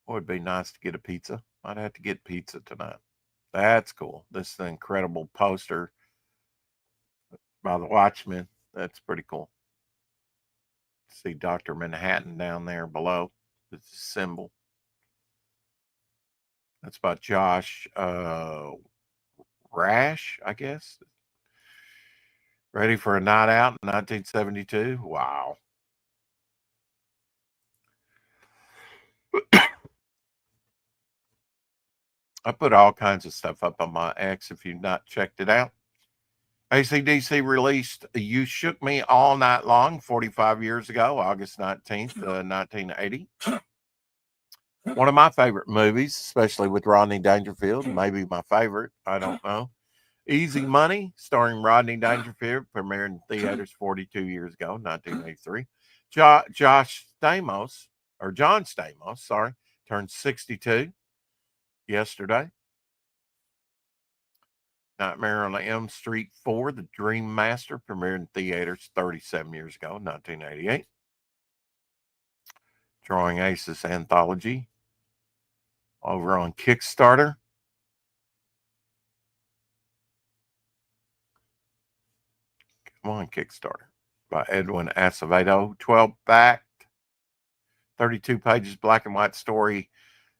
It would be nice to get a pizza. Might have to get pizza tonight. That's cool. This is an incredible poster by the Watchmen. That's pretty cool. See Dr. Manhattan down there below. It's a symbol. That's by Josh Rash, I guess. Ready for a night out in 1972? Wow. I put all kinds of stuff up on my X if you've not checked it out. AC/DC released You Shook Me All Night Long 45 years ago, August 19th, 1980. One of my favorite movies, especially with Rodney Dangerfield, maybe my favorite, I don't know. Easy Money, starring Rodney Dangerfield, premiered in theaters 42 years ago, 1983. John Stamos, turned 62 yesterday. Nightmare on Elm Street 4, The Dream Master, premiered in theaters 37 years ago, 1988. Drawing Aces Anthology over on Kickstarter. Come on, Kickstarter. By Edwin Acevedo. 12-backed, 32 pages, black and white story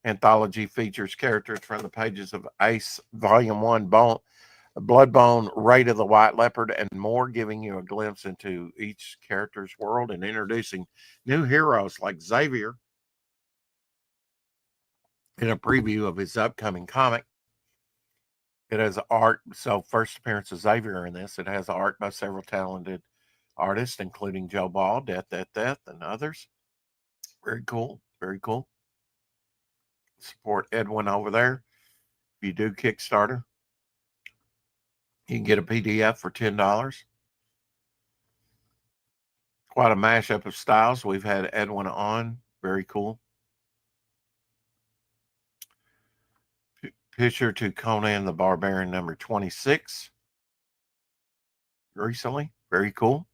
anthology features characters from the pages of Ace Volume 1, Bloodbone, Raid of the White Leopard, and more, giving you a glimpse into each character's world and introducing new heroes like Xavier in a preview of his upcoming comic. It has art, so first appearance of Xavier in this. It has art by several talented artists, including Joe Ball, Death, and others. Very cool. Very cool. Support Edwin over there. If you do Kickstarter, You can get a PDF for $10. Quite a mashup of styles. We've had Edwin on. Very cool. Picture to Conan the Barbarian number 26. Recently. Very cool.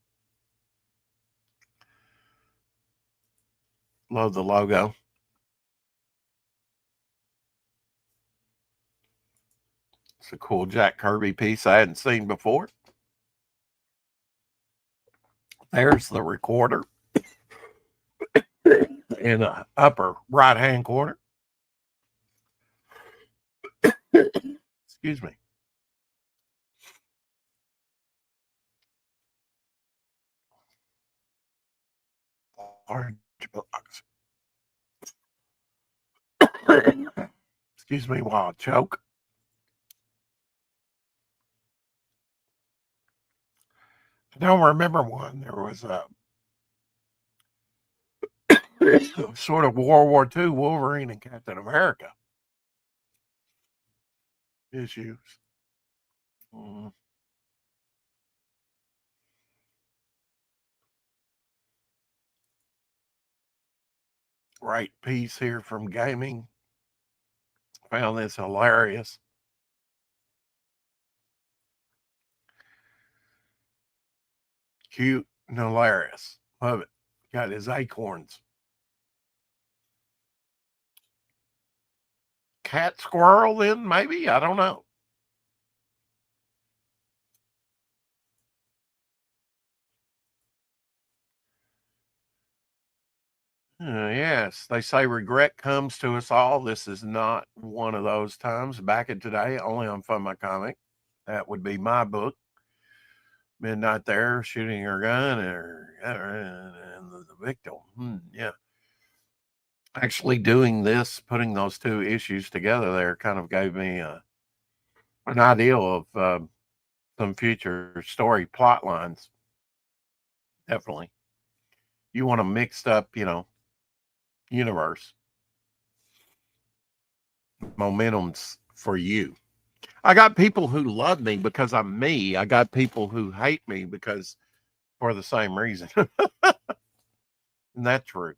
Love the logo. It's a cool Jack Kirby piece I hadn't seen before. There's the recorder in the upper right-hand corner. Excuse me. Large box. Excuse me while I choke. I don't remember one. There was a sort of World War II Wolverine and Captain America issues. Great piece here from Gaming. Found this hilarious. Cute and hilarious. Love it. Got his acorns. Cat squirrel then, maybe? I don't know. Yes, they say regret comes to us all. This is not one of those times. Back in today, only on Fun My Comic. That would be my book. Midnight There, shooting her gun, and the victim. Yeah. Actually doing this, putting those two issues together there kind of gave me an idea of some future story plot lines. Definitely. You want a mixed up, universe. Momentum's for you. I got people who love me because I'm me. I got people who hate me because for the same reason. Isn't that true?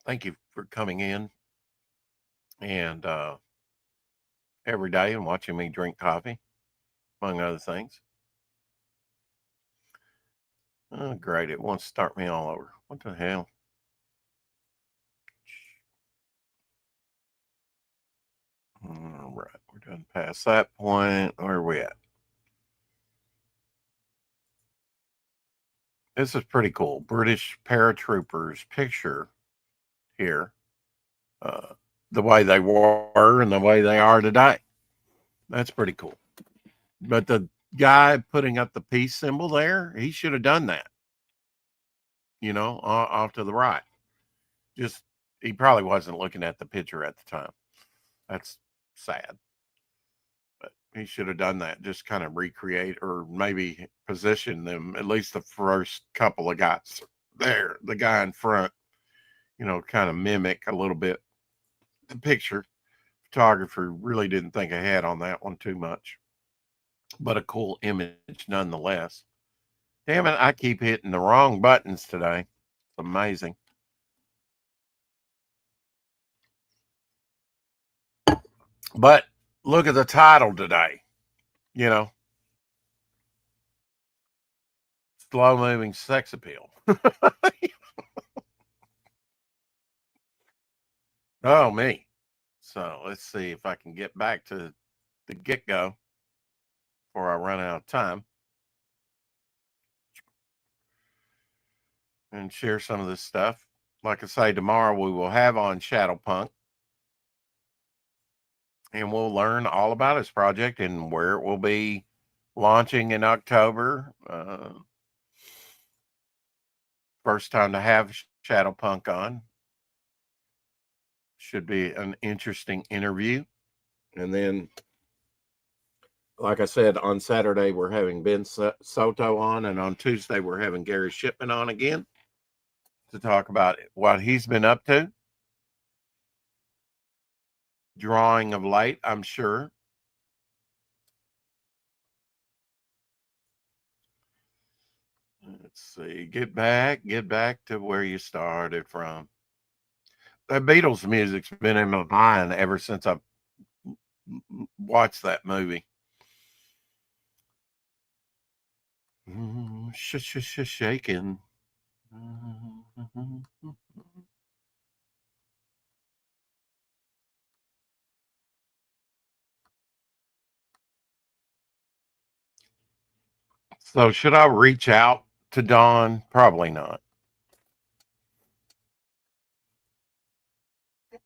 Thank you for coming in and every day and watching me drink coffee, among other things. Oh, great. It wants to start me all over. What the hell? All right. We're done past that point. Where are we at? This is pretty cool. British paratroopers picture here. The way they were and the way they are today. That's pretty cool. But the guy putting up the peace symbol there, he should have done that. Off to the right. Just, he probably wasn't looking at the picture at the time. That's sad. But he should have done that. Just kind of recreate or maybe position them, at least the first couple of guys there, the guy in front, kind of mimic a little bit the picture. Photographer really didn't think ahead on that one too much, but a cool image nonetheless. Damn it, I keep hitting the wrong buttons today. It's amazing. But look at the title today. Slow moving sex appeal. Oh, me. So let's see if I can get back to the get-go before I run out of time and share some of this stuff. Like I say, tomorrow we will have on Shadowpunk, and we'll learn all about his project and where it will be launching in October. First time to have Shadowpunk on. Should be an interesting interview. And then, like I said, on Saturday, we're having Ben Soto on, and on Tuesday, we're having Gary Shipman on again to talk about what he's been up to. drawing of late, I'm sure. Let's see. Get back to where you started from. That Beatles music's been in my mind ever since I watched that movie. Shaking. So should I reach out to Don? Probably not. At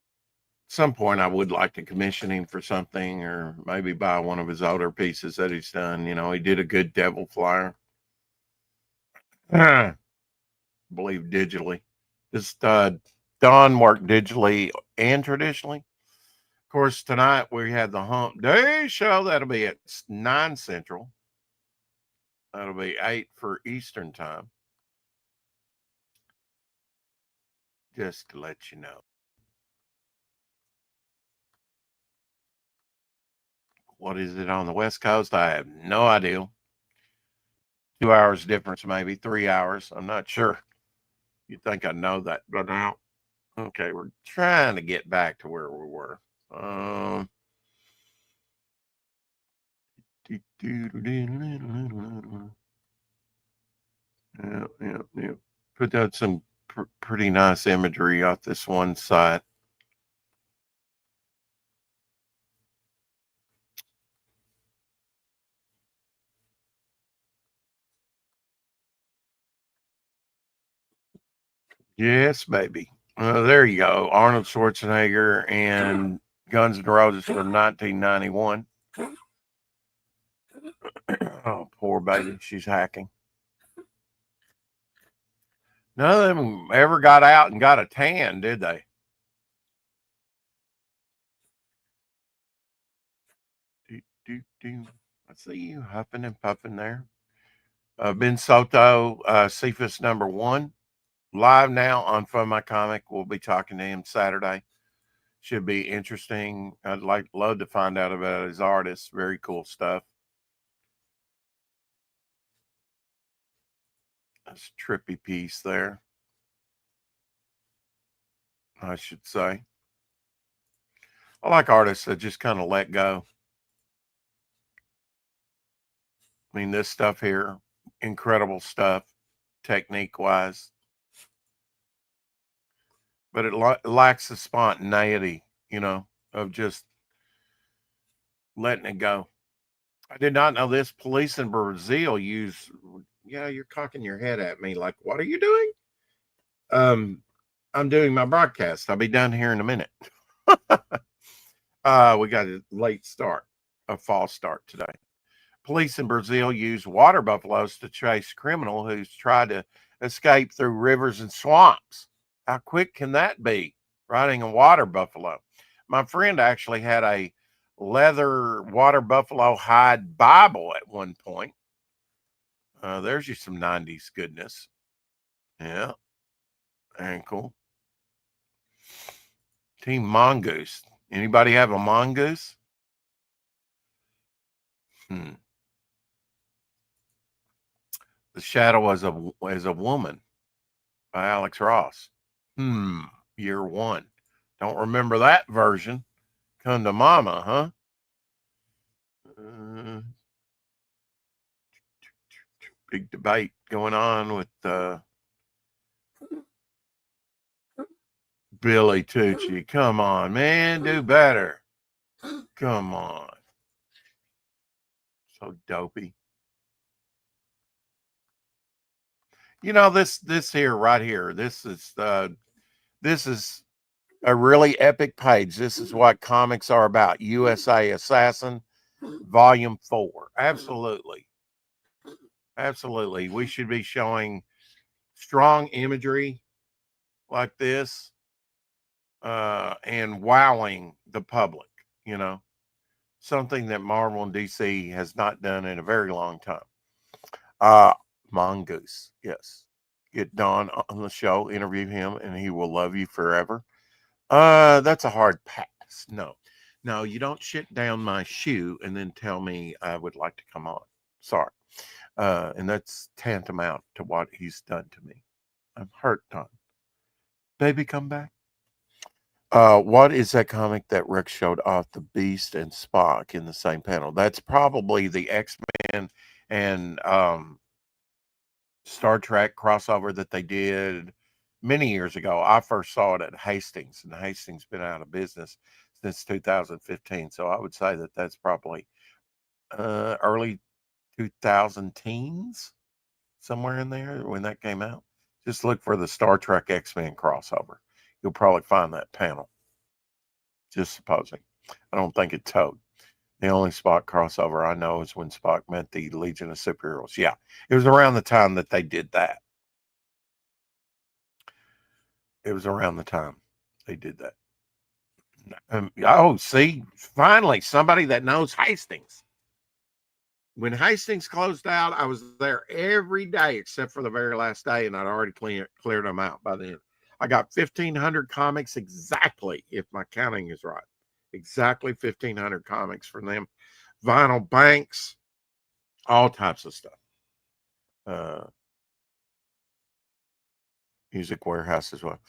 some point I would like to commission him for something, or maybe buy one of his older pieces that he's done. You know, he did a good Devil Flyer. I believe digitally. Just Don worked digitally and traditionally. Of course, tonight we had the Hump Day show. That'll be at 9 Central. That'll be 8 for Eastern time. Just to let you know. What is it on the West Coast? I have no idea. 2 hours difference, maybe 3 hours. I'm not sure. You'd think I know that, but now, okay, we're trying to get back to where we were. Yeah. Put out some pretty nice imagery off this one side. Yes, baby. There you go. Arnold Schwarzenegger and Guns N' Roses from 1991. Oh, poor baby. She's hacking. None of them ever got out and got a tan, did they? I see you huffing and puffing there. Ben Soto, Cephas #1. Live now on Fun My Comic. We'll be talking to him Saturday. Should be interesting. I'd love to find out about his artists. Very cool stuff. That's a trippy piece there, I should say. I like artists that just kind of let go. I mean, this stuff here, incredible stuff, technique wise, but it lacks the spontaneity, you know, of just letting it go. I did not know this. Police in Brazil use. Yeah, you're cocking your head at me like, what are you doing? I'm doing my broadcast. I'll be done here in a minute. We got a late start, a false start today. Police in Brazil use water buffaloes to chase criminal who's tried to escape through rivers and swamps. How quick can that be? Riding a water buffalo. My friend actually had a leather water buffalo hide Bible at one point. There's you some 90s goodness. Yeah. And cool. Team Mongoose. Anybody have a mongoose? The Shadow as a Woman by Alex Ross. Year 1. Don't remember that version. Come to Mama, huh? Big debate going on with Billy Tucci. Come on, man, do better. Come on. So dopey. You know, this here right here. This is a really epic page. This is what comics are about. USA Assassin, Volume 4. Absolutely. Absolutely. We should be showing strong imagery like this and wowing the public, you know, something that Marvel and DC has not done in a very long time. Mongoose, yes. Get Don on the show, interview him, and he will love you forever. That's a hard pass. No. No, you don't shit down my shoe and then tell me I would like to come on. Sorry. And that's tantamount to what he's done to me. I'm hurt, Don. Baby, come back. What is that comic that Rick showed off the Beast and Spock in the same panel? That's probably the X-Men and Star Trek crossover that they did many years ago. I first saw it at Hastings, and Hastings been out of business since 2015. So I would say that that's probably early 2000 teens, somewhere in there when that came out. Just look for the Star Trek X-Men crossover. You'll probably find that panel. Just supposing. I don't think it towed. The only Spock crossover I know is when Spock met the Legion of Superheroes. Yeah, it was around the time that they did that. It was around the time they did that. See, finally, somebody that knows Hastings. When Hastings closed out, I was there every day except for the very last day, and I'd already cleared them out by then. I got 1,500 comics exactly, if my counting is right. Exactly 1,500 comics from them. Vinyl banks, all types of stuff. Music warehouse as well.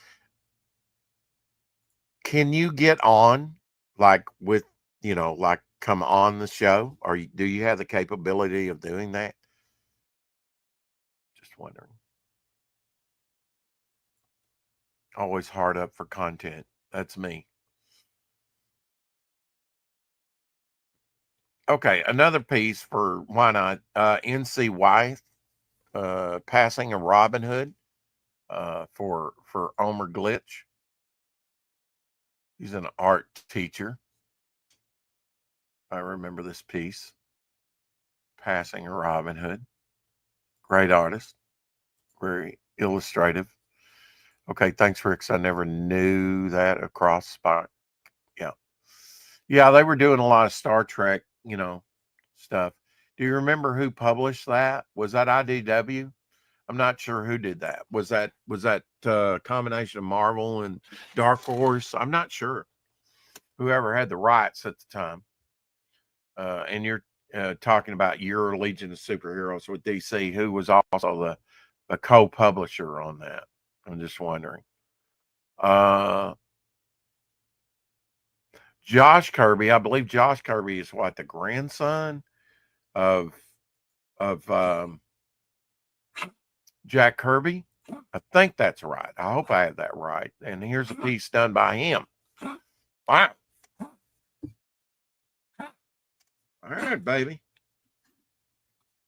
Can you get on, like, with, like, come on the show? Or do you have the capability of doing that? Just wondering. Always hard up for content. That's me. Okay, another piece for why not? NC Wyeth passing a Robin Hood for Omer Glitch. He's an art teacher. I remember this piece. Passing a Robin Hood. Great artist. Very illustrative. Okay, thanks, Rick. I never knew that across spot. Yeah. Yeah, they were doing a lot of Star Trek, stuff. Do you remember who published that? Was that IDW? I'm not sure who did that. Was that combination of Marvel and Dark Horse? I'm not sure. Whoever had the rights at the time. And you're talking about your Legion of Superheroes with DC, who was also the co-publisher on that. I'm just wondering. Josh Kirby, I believe Josh Kirby is the grandson of Jack Kirby. I think that's right. I hope I have that right. And here's a piece done by him. Wow. All right, baby.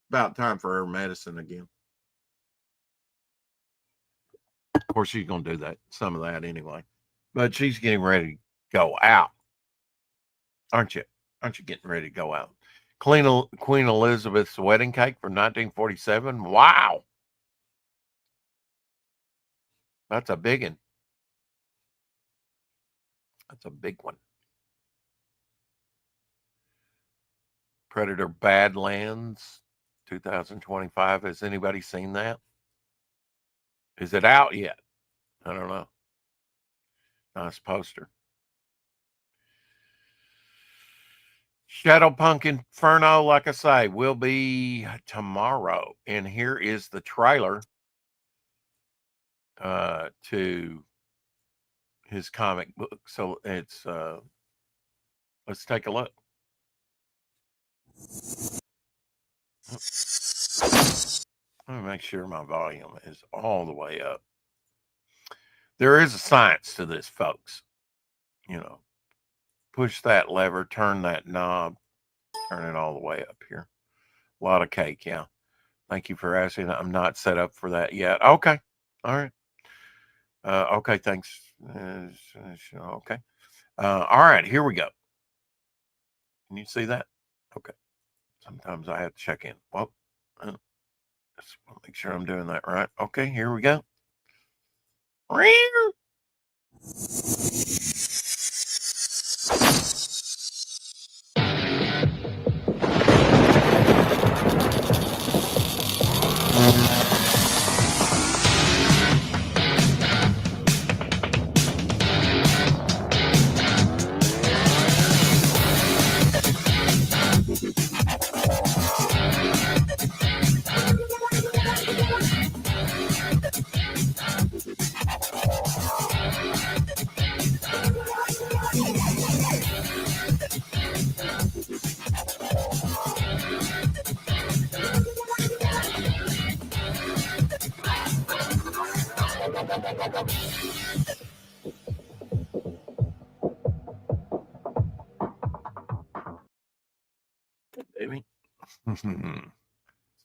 About time for her medicine again. Of course, she's going to do that, some of that anyway. But she's getting ready to go out. Aren't you? Aren't you getting ready to go out? Queen Elizabeth's wedding cake from 1947. Wow. That's a big one. That's a big one. Predator Badlands 2025. Has anybody seen that? Is it out yet? I don't know. Nice poster. Shadowpunk Inferno, like I say, will be tomorrow. And here is the trailer to his comic book. So it's let's take a look. Let me make sure my volume is all the way up. There is a science to this, folks. Push that lever, turn that knob, turn it all the way up here. A lot of cake, yeah. Thank you for asking. I'm not set up for that yet. Okay. All right. Okay, thanks. Okay. All right, here we go. Can you see that? Okay. Sometimes I have to check in. Well, just want to make sure I'm doing that right. Okay, here we go. Baby.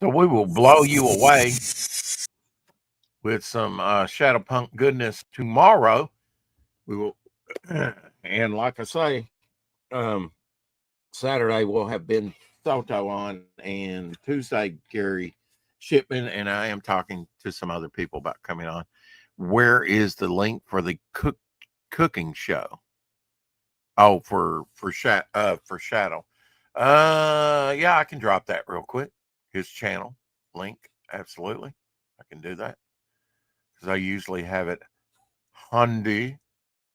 So we will blow you away with some Shadowpunk goodness tomorrow. We will, and like I say, Saturday we'll have Ben Soto on, and Tuesday Gary Shipman, and I am talking to some other people about coming on. Where is the link for the cooking show? Oh, for Shadow. Yeah, I can drop that real quick. His channel link, absolutely, I can do that because I usually have it handy.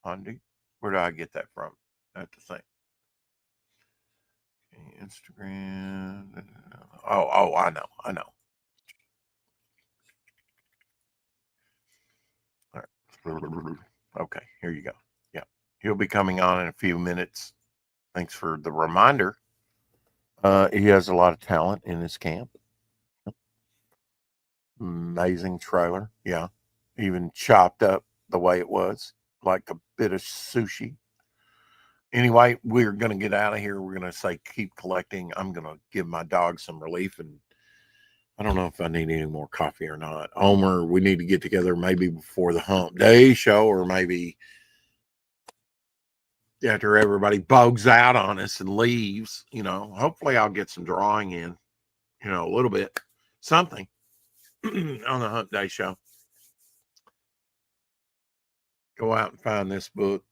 Where do I get that from? That's the thing. Instagram. Oh, I know. All right. Okay, here you go. Yeah, he'll be coming on in a few minutes. Thanks for the reminder. He has a lot of talent in his camp. Amazing trailer. Yeah, even chopped up the way it was, like a bit of sushi. Anyway, we're going to get out of here. We're going to say keep collecting. I'm going to give my dog some relief, and I don't know if I need any more coffee or not. Omer, we need to get together maybe before the hump day show, or maybe after everybody bogs out on us and leaves. Hopefully I'll get some drawing in, a little bit, something on the hump day show. Go out and find this book.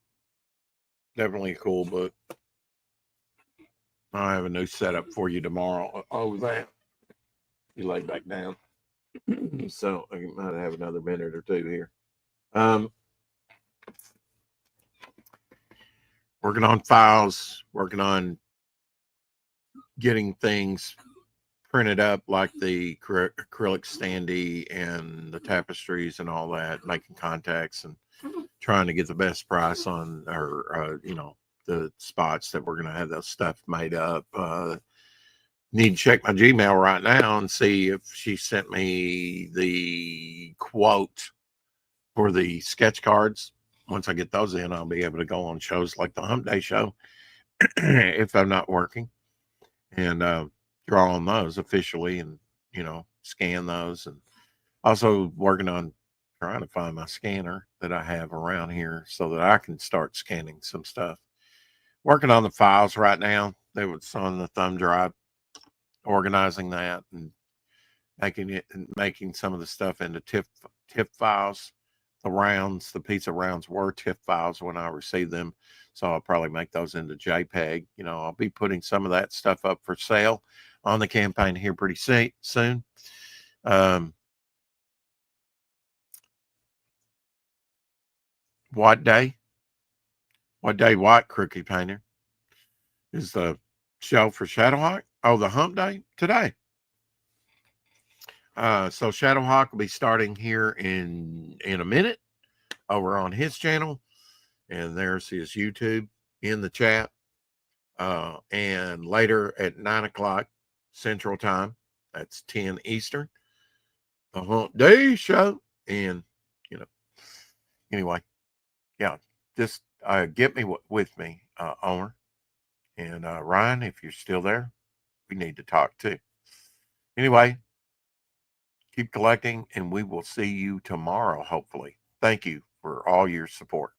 Definitely a cool book. I'll have a new setup for you tomorrow. Oh, that. You lay back down. So I might have another minute or two here. Working on files, working on getting things printed up like the acrylic standee and the tapestries and all that, making contacts and trying to get the best price on the spots that we're going to have those stuff made up. Need to check my Gmail right now and see if she sent me the quote for the sketch cards. Once I get those in, I'll be able to go on shows like the Hump Day Show if I'm not working, and draw on those officially, and scan those. And also working on trying to find my scanner that I have around here so that I can start scanning some stuff. Working on the files right now. They was on the thumb drive, organizing that and making some of the stuff into TIFF files. The pizza rounds were TIFF files when I received them. So I'll probably make those into JPEG. I'll be putting some of that stuff up for sale on the campaign here pretty soon. What day, Crookie Painter? Is the show for Shadowhawk? Oh, the hump day today. So Shadowhawk will be starting here in a minute over on his channel, and there's his YouTube in the chat. And later at 9:00 Central Time, that's 10 Eastern, the Hump Day Show. And anyway, yeah, just get me with me, Omer and Ryan, if you're still there. We need to talk too. Anyway, keep collecting, and we will see you tomorrow, hopefully. Thank you for all your support.